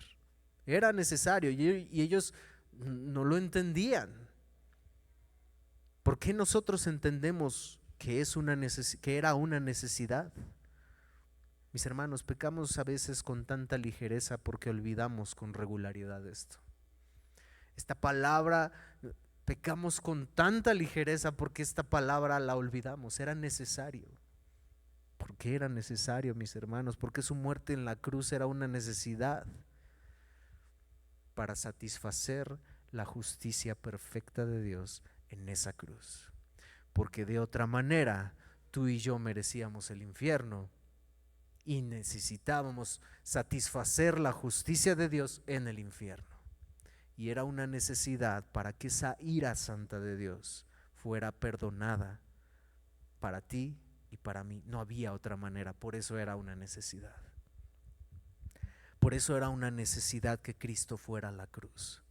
Era necesario y ellos no lo entendían. ¿Por qué nosotros entendemos que era una necesidad? Mis hermanos, pecamos a veces con tanta ligereza porque olvidamos con regularidad esto. Esta palabra, pecamos con tanta ligereza porque esta palabra la olvidamos. Era necesario. ¿Por qué era necesario, mis hermanos? Porque su muerte en la cruz era una necesidad para satisfacer la justicia perfecta de Dios en esa cruz. Porque de otra manera tú y yo merecíamos el infierno y necesitábamos satisfacer la justicia de Dios en el infierno. Y era una necesidad para que esa ira santa de Dios fuera perdonada para ti y para mí. No había otra manera, por eso era una necesidad. Por eso era una necesidad que Cristo fuera a la cruz.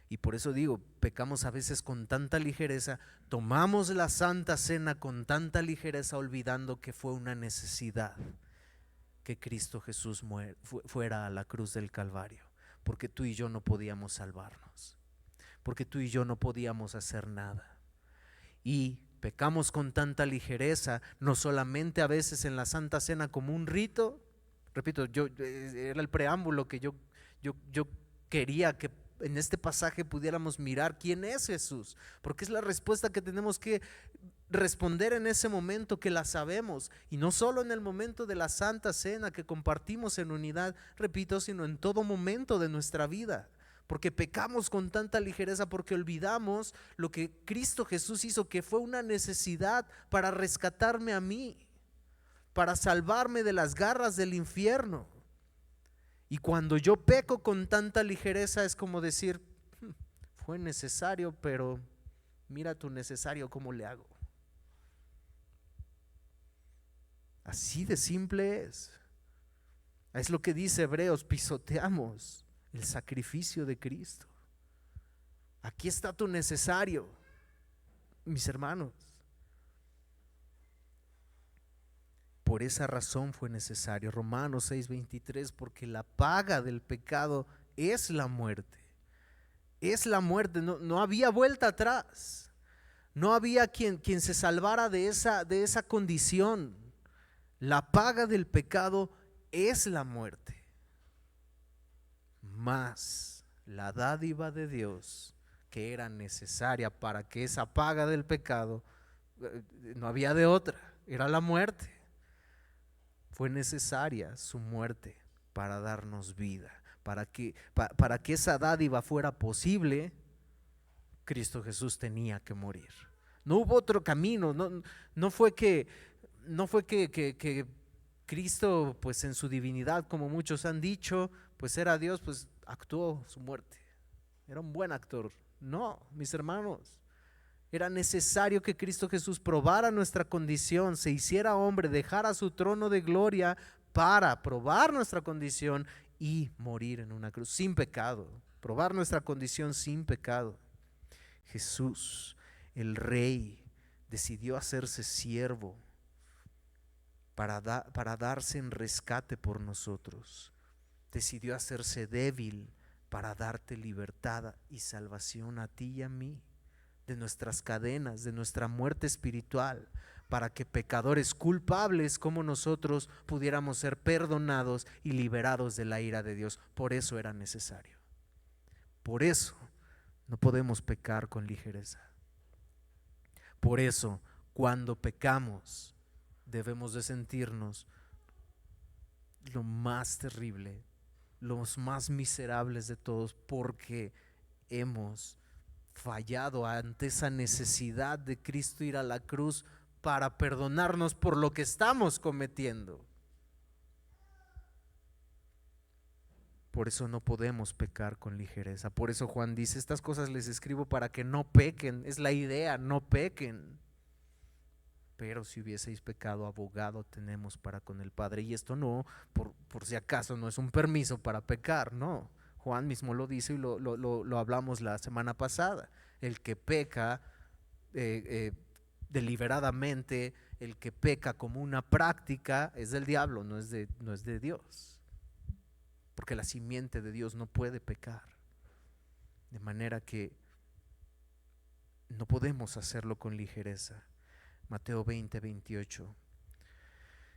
Y por eso digo, pecamos a veces con tanta ligereza, tomamos la Santa Cena con tanta ligereza, olvidando que fue una necesidad que Cristo Jesús fuera a la cruz del Calvario, porque tú y yo no podíamos salvarnos, porque tú y yo no podíamos hacer nada. Y pecamos con tanta ligereza, no solamente a veces en la Santa Cena como un rito. Repito, era el preámbulo que yo quería que en este pasaje pudiéramos mirar quién es Jesús, porque es la respuesta que tenemos que responder en ese momento, que la sabemos, y no solo en el momento de la Santa Cena que compartimos en unidad, repito, sino en todo momento de nuestra vida. Porque pecamos con tanta ligereza porque olvidamos lo que Cristo Jesús hizo, que fue una necesidad para rescatarme a mí, para salvarme de las garras del infierno. Y cuando yo peco con tanta ligereza es como decir, fue necesario, pero mira tu necesario, ¿cómo le hago? Así de simple es. Es lo que dice Hebreos, pisoteamos el sacrificio de Cristo. Aquí está tu necesario, mis hermanos. Por esa razón fue necesario. Romanos 6:23, porque la paga del pecado es la muerte. Es la muerte, no había vuelta atrás. No había quien se salvara de esa condición. La paga del pecado es la muerte. Mas la dádiva de Dios, que era necesaria para que esa paga del pecado, no había de otra, era la muerte. Fue necesaria su muerte para darnos vida. Para que esa dádiva fuera posible, Cristo Jesús tenía que morir. No hubo otro camino. No fue que Cristo, pues en su divinidad, como muchos han dicho, pues era Dios, pues actuó su muerte. Era un buen actor. No, mis hermanos. Era necesario que Cristo Jesús probara nuestra condición, se hiciera hombre, dejara su trono de gloria para probar nuestra condición y morir en una cruz sin pecado, probar nuestra condición sin pecado. Jesús, el Rey, decidió hacerse siervo para darse en rescate por nosotros. Decidió hacerse débil para darte libertad y salvación a ti y a mí, de nuestras cadenas, de nuestra muerte espiritual, para que pecadores culpables como nosotros pudiéramos ser perdonados y liberados de la ira de Dios. Por eso era necesario. Por eso no podemos pecar con ligereza. Por eso, cuando pecamos, debemos de sentirnos lo más terrible, los más miserables de todos, porque hemos fallado ante esa necesidad de Cristo ir a la cruz para perdonarnos por lo que estamos cometiendo. Por eso no podemos pecar con ligereza. Por eso Juan dice, estas cosas les escribo para que no pequen. Es la idea, no pequen. Pero si hubieseis pecado, abogado tenemos para con el Padre. Y esto no, por si acaso, no es un permiso para pecar, no. Juan mismo lo dice y lo hablamos la semana pasada. El que peca deliberadamente, el que peca como una práctica, es del diablo, no es de Dios. Porque la simiente de Dios no puede pecar. De manera que no podemos hacerlo con ligereza. Mateo 20:28.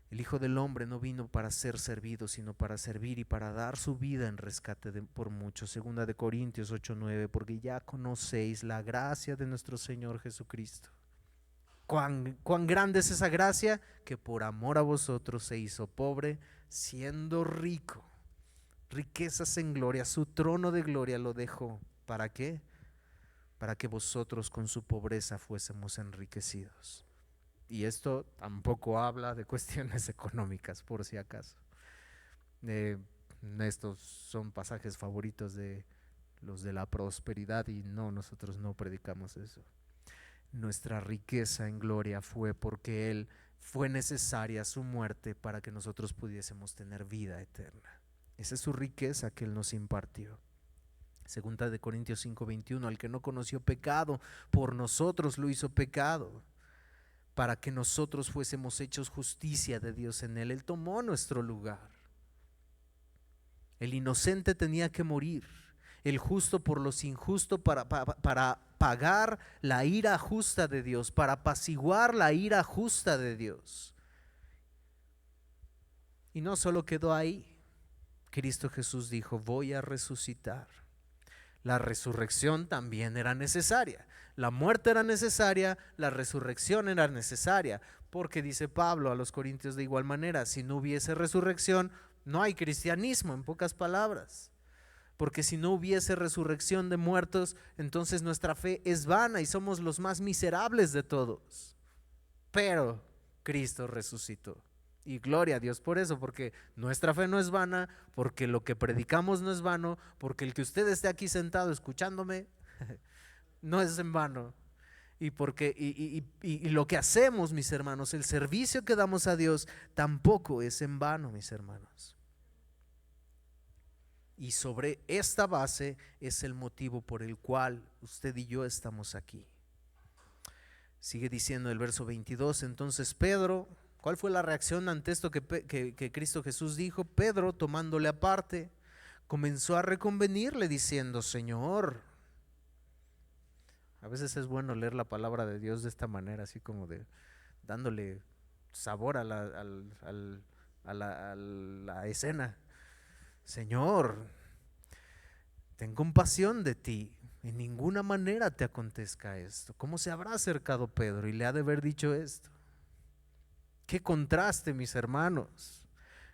El Hijo del Hombre no vino para ser servido, sino para servir y para dar su vida en rescate por muchos. Segunda de Corintios 8:9, porque ya conocéis la gracia de nuestro Señor Jesucristo. ¿Cuán grande es esa gracia? Que por amor a vosotros se hizo pobre, siendo rico. Riquezas en gloria, su trono de gloria lo dejó. ¿Para qué? Para que vosotros con su pobreza fuésemos enriquecidos. Y esto tampoco habla de cuestiones económicas, por si acaso. Estos son pasajes favoritos de los de la prosperidad y no, nosotros no predicamos eso. Nuestra riqueza en gloria fue porque Él fue necesaria su muerte para que nosotros pudiésemos tener vida eterna. Esa es su riqueza que Él nos impartió. Segunda de Corintios 5:21, al que no conoció pecado, por nosotros lo hizo pecado, para que nosotros fuésemos hechos justicia de Dios en Él. Él tomó nuestro lugar. El inocente tenía que morir, el justo por los injustos, para pagar la ira justa de Dios, para apaciguar la ira justa de Dios. Y no solo quedó ahí. Cristo Jesús dijo, voy a resucitar. La resurrección también era necesaria. La muerte era necesaria, la resurrección era necesaria, porque dice Pablo a los Corintios de igual manera, si no hubiese resurrección, no hay cristianismo, en pocas palabras. Porque si no hubiese resurrección de muertos, entonces nuestra fe es vana y somos los más miserables de todos. Pero Cristo resucitó. Y gloria a Dios por eso, porque nuestra fe no es vana, porque lo que predicamos no es vano, porque el que usted esté aquí sentado escuchándome no es en vano. Y lo que hacemos, mis hermanos, el servicio que damos a Dios tampoco es en vano, mis hermanos. Y sobre esta base es el motivo por el cual usted y yo estamos aquí. Sigue diciendo el verso 22, entonces Pedro, ¿cuál fue la reacción ante esto que Cristo Jesús dijo? Pedro, tomándole aparte, comenzó a reconvenirle diciendo, Señor. A veces es bueno leer la palabra de Dios de esta manera, así como de dándole sabor a la escena. Señor, ten compasión de ti, en ninguna manera te acontezca esto. ¿Cómo se habrá acercado Pedro y le ha de haber dicho esto? Qué contraste, mis hermanos.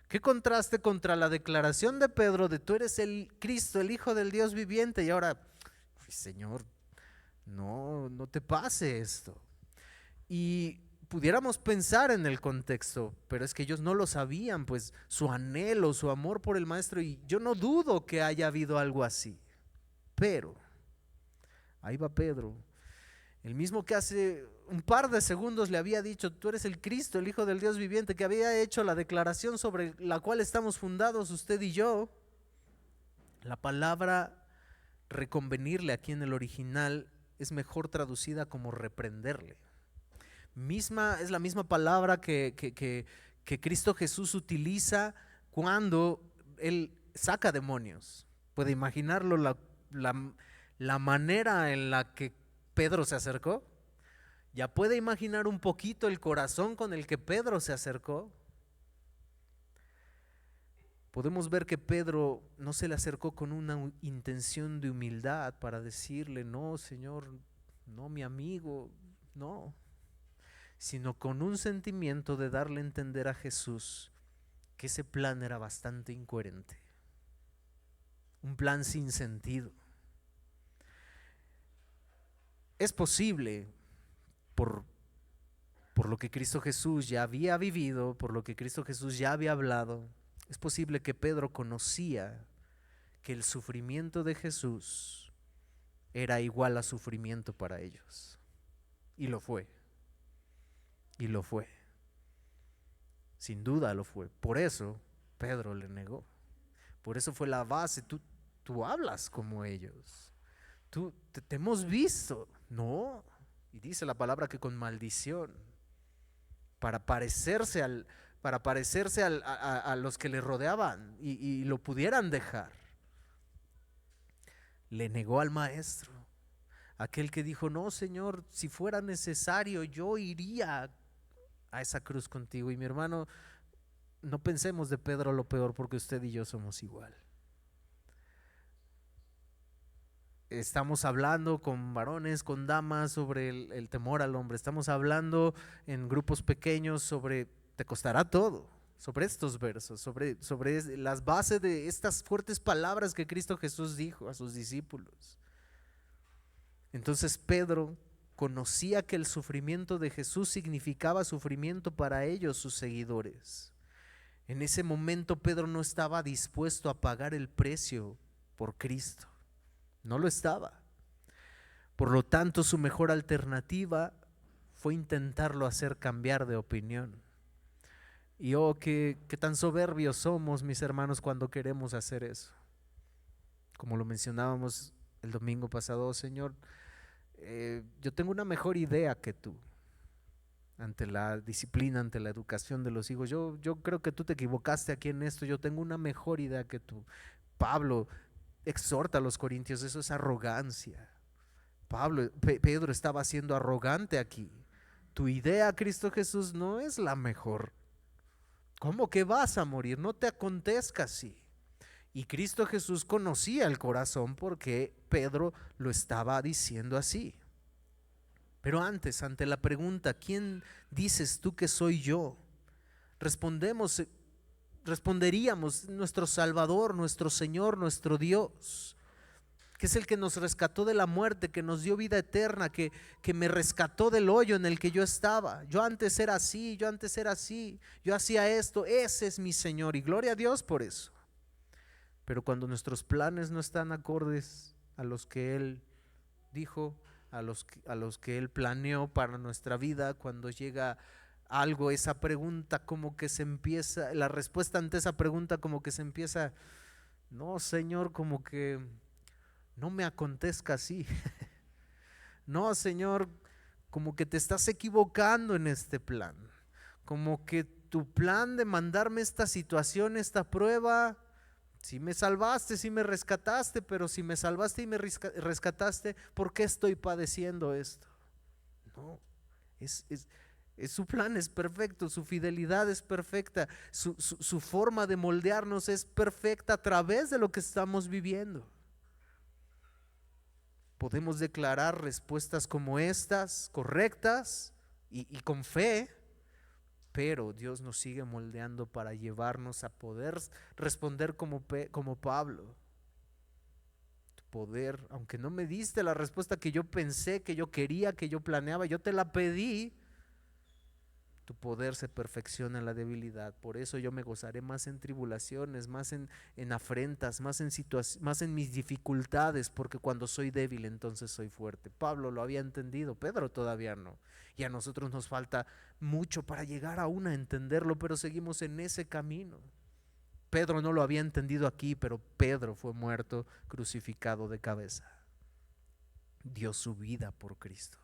Qué contraste contra la declaración de Pedro de tú eres el Cristo, el Hijo del Dios viviente, y ahora, Señor, no te pase esto. Y pudiéramos pensar en el contexto, pero es que ellos no lo sabían, pues su anhelo, su amor por el maestro, y yo no dudo que haya habido algo así. Pero ahí va Pedro, el mismo que hace un par de segundos le había dicho, tú eres el Cristo, el Hijo del Dios viviente, que había hecho la declaración sobre la cual estamos fundados usted y yo. La palabra reconvenirle aquí en el original es mejor traducida como reprenderle. Es la misma palabra que que Cristo Jesús utiliza cuando Él saca demonios. ¿Puede imaginarlo la manera en la que Pedro se acercó? ¿Ya puede imaginar un poquito el corazón con el que Pedro se acercó? Podemos ver que Pedro no se le acercó con una intención de humildad para decirle, no, Señor, no, mi amigo, no, sino con un sentimiento de darle a entender a Jesús que ese plan era bastante incoherente, un plan sin sentido. Es posible, por lo que Cristo Jesús ya había vivido, por lo que Cristo Jesús ya había hablado, es posible que Pedro conocía que el sufrimiento de Jesús era igual a sufrimiento para ellos. Y lo fue. Y lo fue. Sin duda lo fue. Por eso Pedro le negó. Por eso fue la base. Tú hablas como ellos. Te hemos visto. No. Y dice la palabra que con maldición. Para parecerse a los que le rodeaban y lo pudieran dejar. Le negó al maestro. Aquel que dijo, no, Señor, si fuera necesario, yo iría a esa cruz contigo. Y mi hermano, no pensemos de Pedro lo peor, porque usted y yo somos igual. Estamos hablando con varones, con damas sobre el temor al hombre. Estamos hablando en grupos pequeños sobre te costará todo, sobre estos versos, sobre las bases de estas fuertes palabras que Cristo Jesús dijo a sus discípulos. Entonces Pedro conocía que el sufrimiento de Jesús significaba sufrimiento para ellos, sus seguidores. En ese momento Pedro no estaba dispuesto a pagar el precio por Cristo. No lo estaba. Por lo tanto, su mejor alternativa fue intentarlo hacer cambiar de opinión. Y oh, qué tan soberbios somos, mis hermanos, cuando queremos hacer eso. Como lo mencionábamos el domingo pasado, oh, Señor, yo tengo una mejor idea que tú ante la disciplina, ante la educación de los hijos. Yo creo que tú te equivocaste aquí en esto. Yo tengo una mejor idea que tú. Pablo exhorta a los corintios, eso es arrogancia. Pedro estaba siendo arrogante aquí. Tu idea, Cristo Jesús, no es la mejor. ¿Cómo que vas a morir? No te acontezca así. Y Cristo Jesús conocía el corazón porque Pedro lo estaba diciendo así. Pero antes, ante la pregunta, ¿quién dices tú que soy yo? Responderíamos, nuestro Salvador, nuestro Señor, nuestro Dios, que es el que nos rescató de la muerte, que nos dio vida eterna, que me rescató del hoyo en el que yo estaba. Yo antes era así, yo hacía esto. Ese es mi Señor y gloria a Dios por eso. Pero cuando nuestros planes no están acordes a los que Él dijo, a los que Él planeó para nuestra vida, cuando llega algo, esa pregunta como que se empieza, la respuesta ante esa pregunta como que se empieza, no, Señor, como que no me acontezca así. No, Señor, como que te estás equivocando en este plan. Como que tu plan de mandarme esta situación, esta prueba, si me salvaste, si me rescataste, pero si me salvaste y me rescataste, ¿por qué estoy padeciendo esto? No, su plan es perfecto, su fidelidad es perfecta, su forma de moldearnos es perfecta a través de lo que estamos viviendo. Podemos declarar respuestas como estas, correctas y con fe, pero Dios nos sigue moldeando para llevarnos a poder responder como Pablo. Poder, aunque no me diste la respuesta que yo pensé, que yo quería, que yo planeaba, yo te la pedí. Tu poder se perfecciona en la debilidad. Por eso yo me gozaré más en tribulaciones, más en afrentas, más en mis dificultades, porque cuando soy débil entonces soy fuerte. Pablo lo había entendido, Pedro todavía no. Y a nosotros nos falta mucho para llegar aún a entenderlo, pero seguimos en ese camino. Pedro no lo había entendido aquí, pero Pedro fue muerto, crucificado de cabeza. Dio su vida por Cristo.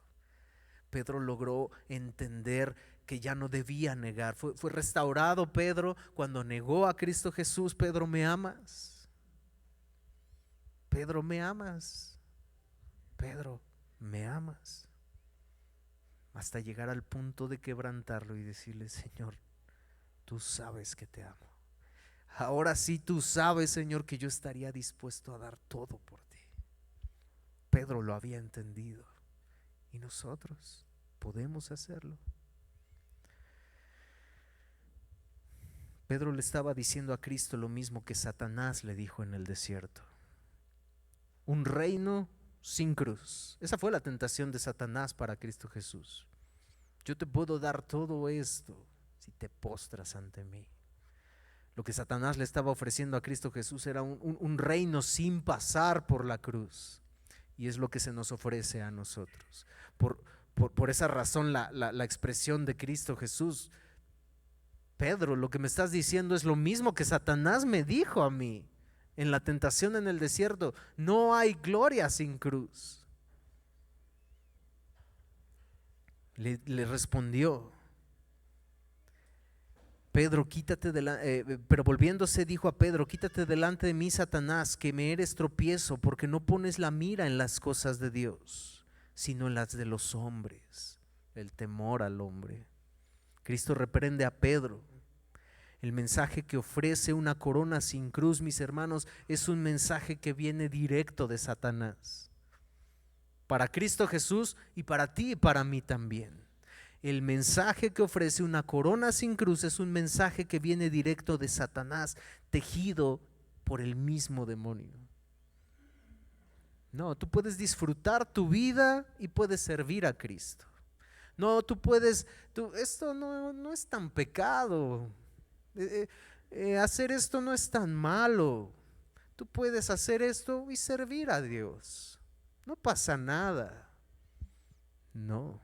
Pedro logró entender que ya no debía negar. Fue restaurado Pedro cuando negó a Cristo Jesús. Pedro, ¿me amas? Pedro, ¿me amas? Pedro, ¿me amas? Hasta llegar al punto de quebrantarlo y decirle: Señor, tú sabes que te amo. Ahora sí tú sabes, Señor, que yo estaría dispuesto a dar todo por ti. Pedro lo había entendido y nosotros podemos hacerlo. Pedro le estaba diciendo a Cristo lo mismo que Satanás le dijo en el desierto: un reino sin cruz. Esa fue la tentación de Satanás para Cristo Jesús. Yo te puedo dar todo esto si te postras ante mí. Lo que Satanás le estaba ofreciendo a Cristo Jesús era un reino sin pasar por la cruz. Y es lo que se nos ofrece a nosotros. Por esa razón la expresión de Cristo Jesús: Pedro, lo que me estás diciendo es lo mismo que Satanás me dijo a mí en la tentación en el desierto. No hay gloria sin cruz. Le respondió. Pedro, quítate pero volviéndose dijo a Pedro: quítate delante de mí, Satanás, que me eres tropiezo, porque no pones la mira en las cosas de Dios, sino en las de los hombres. El temor al hombre. Cristo reprende a Pedro. El mensaje que ofrece una corona sin cruz, mis hermanos, es un mensaje que viene directo de Satanás. Para Cristo Jesús y para ti y para mí también. El mensaje que ofrece una corona sin cruz es un mensaje que viene directo de Satanás, tejido por el mismo demonio. No, tú puedes disfrutar tu vida y puedes servir a Cristo. No, esto no es tan pecado. Hacer esto no es tan malo. Tú puedes hacer esto y servir a Dios. No pasa nada. No.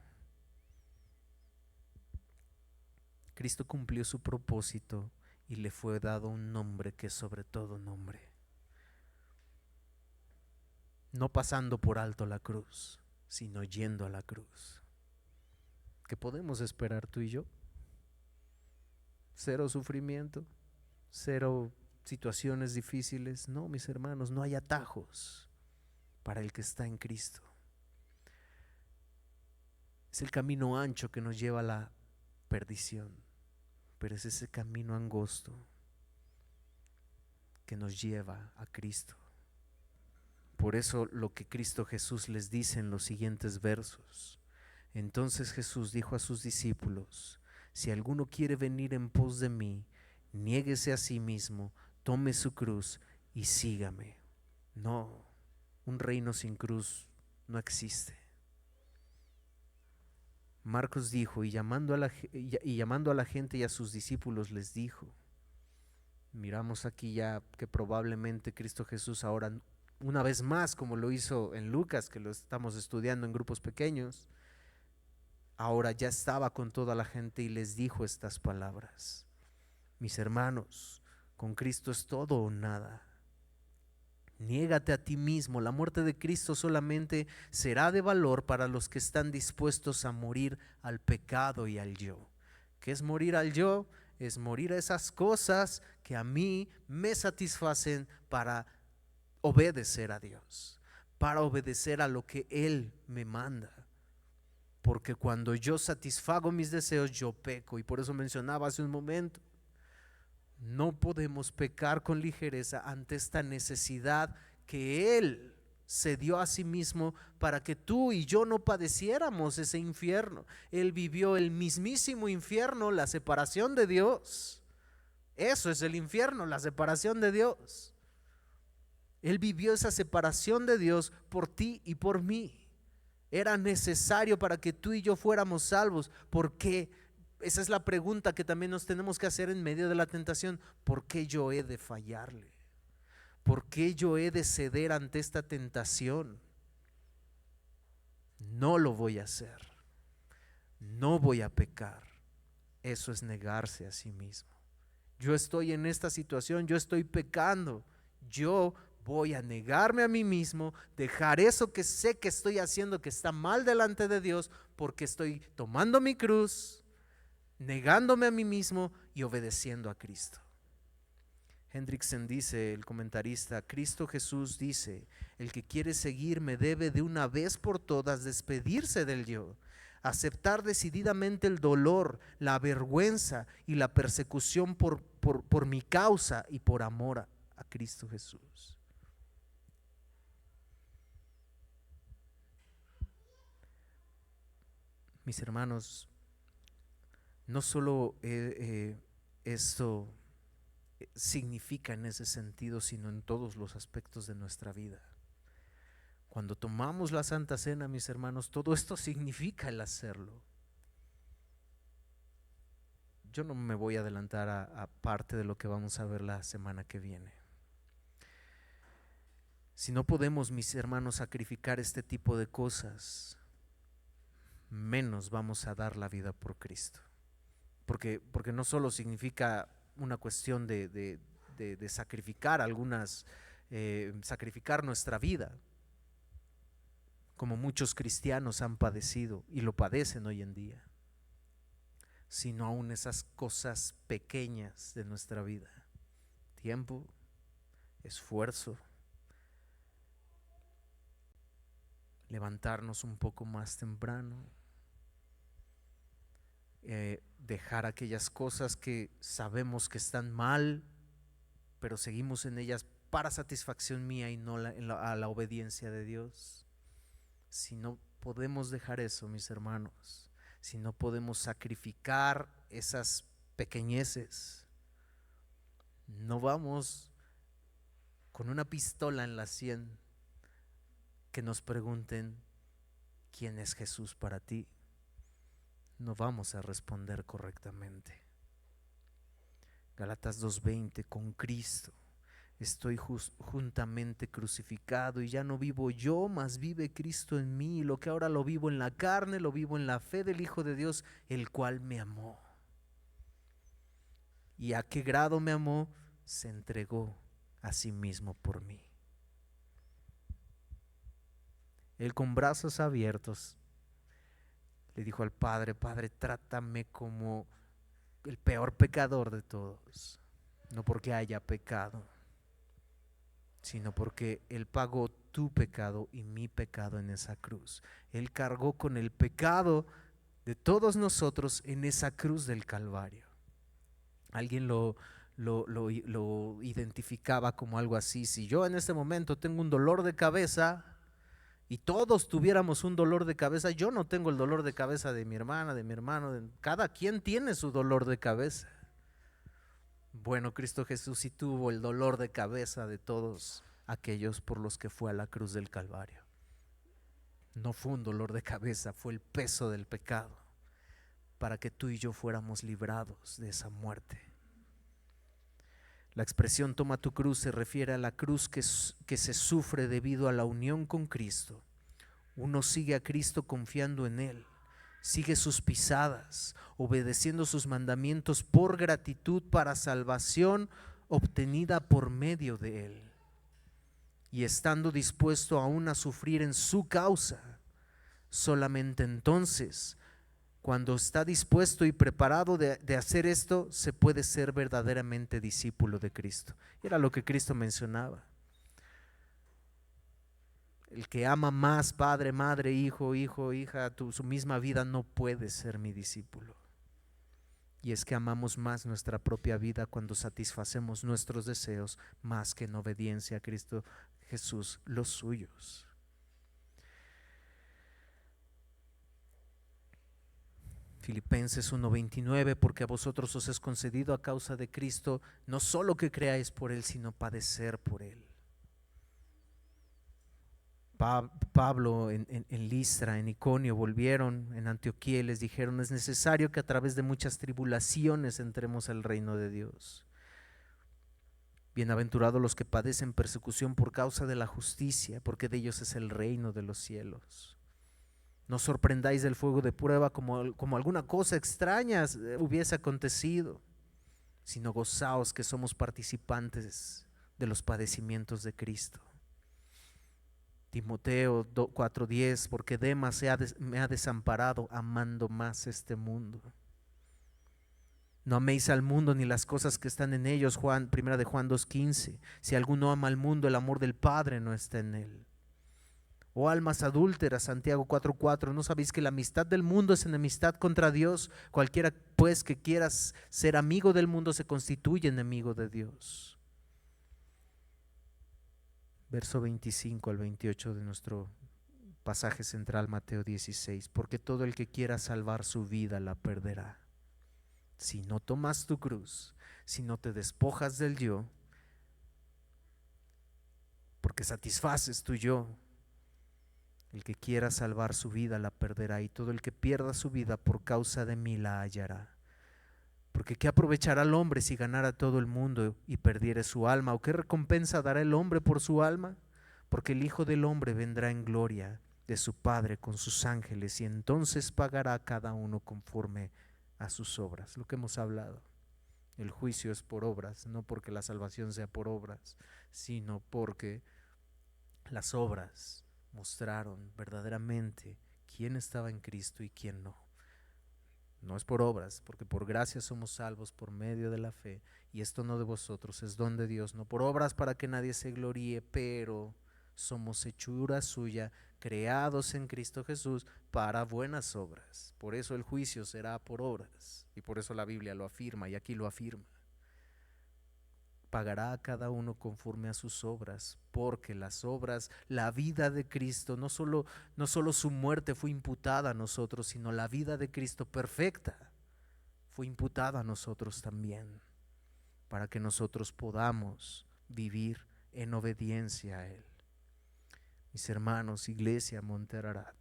Cristo cumplió su propósito y le fue dado un nombre que es sobre todo nombre. No pasando por alto la cruz, sino yendo a la cruz. ¿Qué podemos esperar tú y yo? Cero sufrimiento, cero situaciones difíciles. No, mis hermanos, no hay atajos para el que está en Cristo. Es el camino ancho que nos lleva a la perdición, pero es ese camino angosto que nos lleva a Cristo. Por eso lo que Cristo Jesús les dice en los siguientes versos: entonces Jesús dijo a sus discípulos: si alguno quiere venir en pos de mí, niéguese a sí mismo, tome su cruz y sígame. No, un reino sin cruz no existe. Marcos dijo, y llamando a la gente y a sus discípulos les dijo. Miramos aquí ya que probablemente Cristo Jesús ahora, una vez más, como lo hizo en Lucas, que lo estamos estudiando en grupos pequeños, ahora ya estaba con toda la gente y les dijo estas palabras: mis hermanos, con Cristo es todo o nada. Niégate a ti mismo. La muerte de Cristo solamente será de valor para los que están dispuestos a morir al pecado y al yo. ¿Qué es morir al yo? Es morir a esas cosas que a mí me satisfacen para obedecer a Dios, para obedecer a lo que Él me manda. Porque cuando yo satisfago mis deseos, yo peco. Y por eso mencionaba hace un momento, no podemos pecar con ligereza ante esta necesidad que Él se dio a sí mismo para que tú y yo no padeciéramos ese infierno. Él vivió el mismísimo infierno, la separación de Dios. Eso es el infierno, la separación de Dios. Él vivió esa separación de Dios por ti y por mí. Era necesario para que tú y yo fuéramos salvos. ¿Por qué? Esa es la pregunta que también nos tenemos que hacer en medio de la tentación. ¿Por qué yo he de fallarle? ¿Por qué yo he de ceder ante esta tentación? No lo voy a hacer. No voy a pecar. Eso es negarse a sí mismo. Yo estoy en esta situación, yo estoy pecando. Yo voy a negarme a mí mismo, dejar eso que sé que estoy haciendo que está mal delante de Dios, porque estoy tomando mi cruz, negándome a mí mismo y obedeciendo a Cristo. Hendrickson dice, el comentarista, Cristo Jesús dice, el que quiere seguirme debe de una vez por todas despedirse del yo, aceptar decididamente el dolor, la vergüenza y la persecución por mi causa y por amor a Cristo Jesús. Mis hermanos, no solo esto significa en ese sentido, sino en todos los aspectos de nuestra vida. Cuando tomamos la Santa Cena, mis hermanos, todo esto significa el hacerlo. Yo no me voy a adelantar a parte de lo que vamos a ver la semana que viene. Si no podemos, mis hermanos, sacrificar este tipo de cosas, menos vamos a dar la vida por Cristo. Porque no solo significa una cuestión de sacrificar sacrificar nuestra vida, como muchos cristianos han padecido y lo padecen hoy en día, sino aún esas cosas pequeñas de nuestra vida: tiempo, esfuerzo, levantarnos un poco más temprano, dejar aquellas cosas que sabemos que están mal, pero seguimos en ellas para satisfacción mía y no a la obediencia de Dios. Si no podemos dejar eso, mis hermanos, si no podemos sacrificar esas pequeñeces, no vamos con una pistola en la sien que nos pregunten ¿quién es Jesús para ti? No vamos a responder correctamente. Gálatas 2:20, con Cristo estoy juntamente crucificado y ya no vivo yo, mas vive Cristo en mí. Lo que ahora lo vivo en la carne, lo vivo en la fe del Hijo de Dios, el cual me amó. ¿Y a qué grado me amó? Se entregó a sí mismo por mí. Él, con brazos abiertos, le dijo al Padre: Padre, trátame como el peor pecador de todos, no porque haya pecado, sino porque Él pagó tu pecado y mi pecado en esa cruz. Él cargó con el pecado de todos nosotros en esa cruz del Calvario. Alguien lo identificaba como algo así: si yo en este momento tengo un dolor de cabeza y todos tuviéramos un dolor de cabeza, yo no tengo el dolor de cabeza de mi hermana, de mi hermano, cada quien tiene su dolor de cabeza. Bueno, Cristo Jesús sí tuvo el dolor de cabeza de todos aquellos por los que fue a la cruz del Calvario. No fue un dolor de cabeza, fue el peso del pecado, para que tú y yo fuéramos librados de esa muerte. La expresión toma tu cruz se refiere a la cruz que se sufre debido a la unión con Cristo. Uno sigue a Cristo confiando en Él, sigue sus pisadas, obedeciendo sus mandamientos por gratitud para salvación obtenida por medio de Él, y estando dispuesto aún a sufrir en su causa. Solamente entonces, cuando está dispuesto y preparado de hacer esto, se puede ser verdaderamente discípulo de Cristo. Era lo que Cristo mencionaba. El que ama más padre, madre, hijo, hija, su misma vida, no puede ser mi discípulo. Y es que amamos más nuestra propia vida cuando satisfacemos nuestros deseos más que en obediencia a Cristo Jesús los suyos. Filipenses 1:29, porque a vosotros os es concedido a causa de Cristo no solo que creáis por Él, sino padecer por Él. Pablo en Listra, en Iconio, volvieron en Antioquía y les dijeron: es necesario que a través de muchas tribulaciones entremos al reino de Dios. Bienaventurados los que padecen persecución por causa de la justicia, porque de ellos es el reino de los cielos. No os sorprendáis del fuego de prueba como alguna cosa extraña hubiese acontecido, sino gozaos que somos participantes de los padecimientos de Cristo. Timoteo 4:10, porque Demas me ha desamparado amando más este mundo. No améis al mundo ni las cosas que están en ellos. Primera de Juan 2:15. Si alguno ama al mundo, el amor del Padre no está en él. Oh almas adúlteras, Santiago 4:4, ¿no sabéis que la amistad del mundo es enemistad contra Dios? Cualquiera pues que quieras ser amigo del mundo se constituye enemigo de Dios. Verso 25 al 28 de nuestro pasaje central, Mateo 16. Porque todo el que quiera salvar su vida la perderá. Si no tomas tu cruz, si no te despojas del yo, porque satisfaces tu yo, el que quiera salvar su vida la perderá, y todo el que pierda su vida por causa de mí la hallará. Porque ¿qué aprovechará el hombre si ganara todo el mundo y perdiere su alma? ¿O qué recompensa dará el hombre por su alma? Porque el Hijo del Hombre vendrá en gloria de su Padre con sus ángeles, y entonces pagará a cada uno conforme a sus obras. Lo que hemos hablado. El juicio es por obras, no porque la salvación sea por obras, sino porque las obras mostraron verdaderamente quién estaba en Cristo y quién no. No es por obras, porque por gracia somos salvos por medio de la fe, y esto no de vosotros, es don de Dios, no por obras para que nadie se gloríe, pero somos hechura suya, creados en Cristo Jesús para buenas obras. Por eso el juicio será por obras, y por eso la Biblia lo afirma, y aquí lo afirma. Pagará a cada uno conforme a sus obras, porque las obras, la vida de Cristo, no solo su muerte fue imputada a nosotros, sino la vida de Cristo perfecta fue imputada a nosotros también, para que nosotros podamos vivir en obediencia a Él. Mis hermanos, Iglesia Monte Ararat,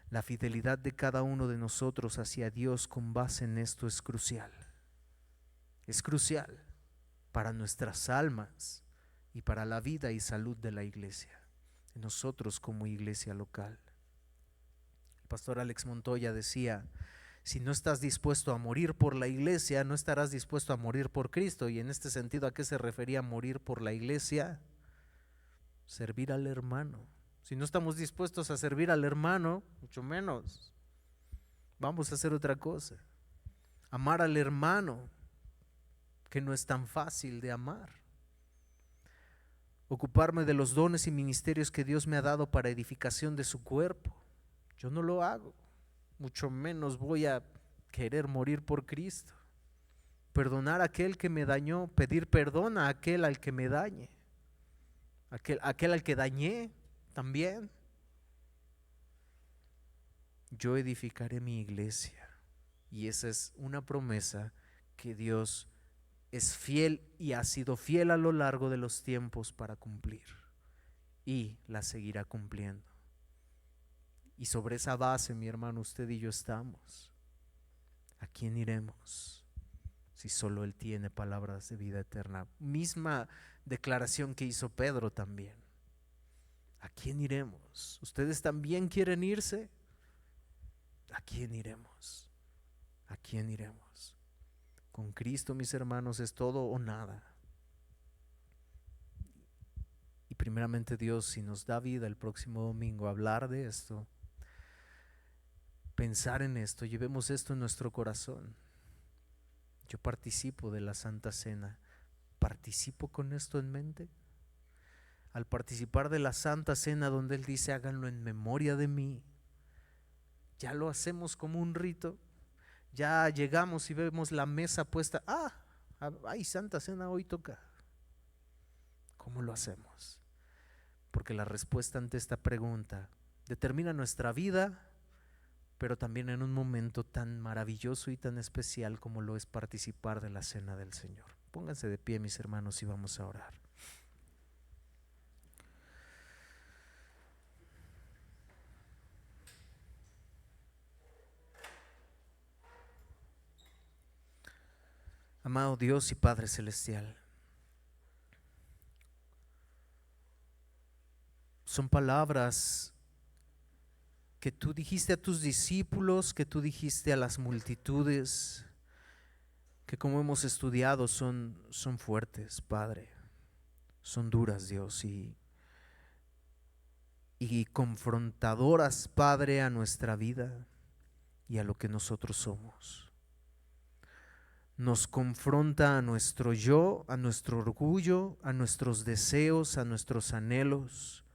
la fidelidad de cada uno de nosotros hacia Dios con base en esto es crucial. Es crucial para nuestras almas y para la vida y salud de la iglesia, de nosotros como iglesia local. El pastor Alex Montoya decía: si no estás dispuesto a morir por la iglesia, no estarás dispuesto a morir por Cristo. Y en este sentido, ¿a qué se refería morir por la iglesia? Servir al hermano. Si no estamos dispuestos a servir al hermano, mucho menos vamos a hacer otra cosa. Amar al hermano, que no es tan fácil de amar. Ocuparme de los dones y ministerios que Dios me ha dado para edificación de su cuerpo. Yo no lo hago, mucho menos voy a querer morir por Cristo. Perdonar a aquel que me dañó, pedir perdón a aquel al que me dañe, aquel al que dañé también. Yo edificaré mi iglesia, y esa es una promesa que Dios es fiel y ha sido fiel a lo largo de los tiempos para cumplir, y la seguirá cumpliendo. Y sobre esa base, mi hermano, usted y yo estamos. ¿A quién iremos si solo Él tiene palabras de vida eterna? Misma declaración que hizo Pedro también. ¿A quién iremos? ¿Ustedes también quieren irse? ¿A quién iremos? ¿A quién iremos? Con Cristo, mis hermanos, es todo o nada. Y primeramente Dios, si nos da vida el próximo domingo, hablar de esto, pensar en esto, llevemos esto en nuestro corazón. Yo participo de la Santa Cena. ¿Participo con esto en mente? Al participar de la Santa Cena, donde Él dice háganlo en memoria de mí, ya lo hacemos como un rito. Ya llegamos y vemos la mesa puesta. Hay Santa Cena, hoy toca. ¿Cómo lo hacemos? Porque la respuesta ante esta pregunta determina nuestra vida, pero también en un momento tan maravilloso y tan especial como lo es participar de la Cena del Señor. Pónganse de pie, mis hermanos, y vamos a orar. Amado Dios y Padre Celestial, son palabras que tú dijiste a tus discípulos, que tú dijiste a las multitudes, que como hemos estudiado son fuertes, Padre, son duras, Dios, y confrontadoras, Padre, a nuestra vida y a lo que nosotros somos. nos confronta a nuestro yo, a nuestro orgullo, a nuestros deseos, a nuestros anhelos.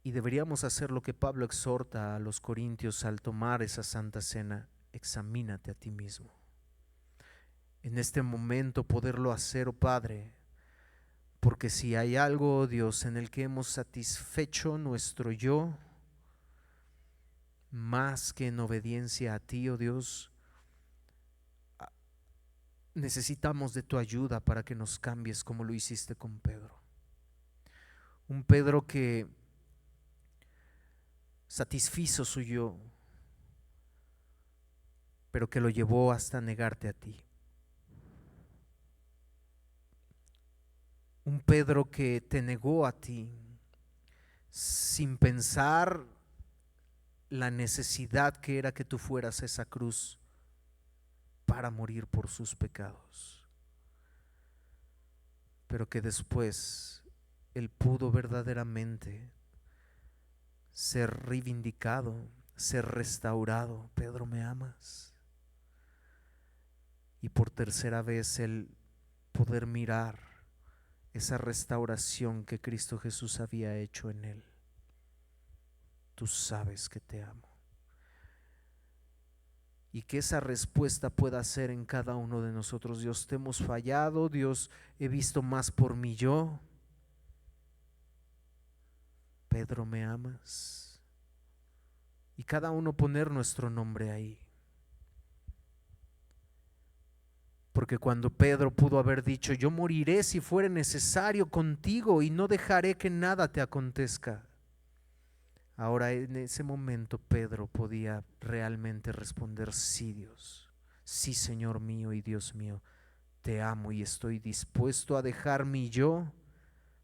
Y deberíamos hacer lo que Pablo exhorta a los corintios al tomar esa santa cena: examínate a ti mismo. En este momento poderlo hacer, oh Padre, porque si hay algo, oh Dios, en el que hemos satisfecho nuestro yo, más que en obediencia a ti, oh Dios, necesitamos de tu ayuda para que nos cambies como lo hiciste con Pedro. Un Pedro que satisfizo su yo, pero que lo llevó hasta negarte a ti. Un Pedro que te negó a ti sin pensar la necesidad que era que tú fueras a esa cruz para morir por sus pecados, pero que después él pudo verdaderamente ser reivindicado, ser restaurado. Pedro, ¿me amas? Y por tercera vez él poder mirar esa restauración que Cristo Jesús había hecho en él. Tú sabes que te amo. Y que esa respuesta pueda ser en cada uno de nosotros. Dios, te hemos fallado. Dios, he visto más por mi yo. Pedro, ¿me amas? Y cada uno poner nuestro nombre ahí. Porque cuando Pedro pudo haber dicho: yo moriré si fuere necesario contigo y no dejaré que nada te acontezca, ahora en ese momento Pedro podía realmente responder: sí, Dios, sí, Señor mío y Dios mío, te amo y estoy dispuesto a dejar mi yo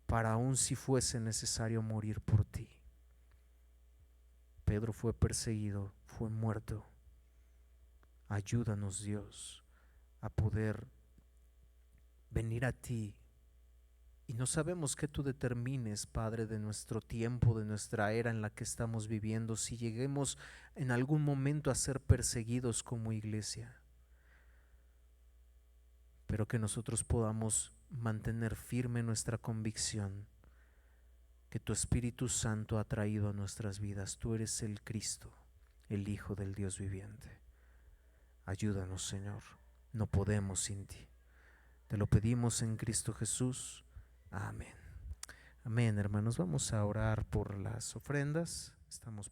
para, aun si fuese necesario, morir por ti. Pedro fue perseguido, fue muerto. Ayúdanos, Dios, a poder venir a ti. Y no sabemos que tú determines, Padre, de nuestro tiempo, de nuestra era en la que estamos viviendo, si lleguemos en algún momento a ser perseguidos como iglesia, pero que nosotros podamos mantener firme nuestra convicción que tu Espíritu Santo ha traído a nuestras vidas. Tú eres el Cristo, el Hijo del Dios viviente. Ayúdanos, Señor, no podemos sin ti. Te lo pedimos en Cristo Jesús. Amén. Amén, hermanos. Vamos a orar por las ofrendas. Estamos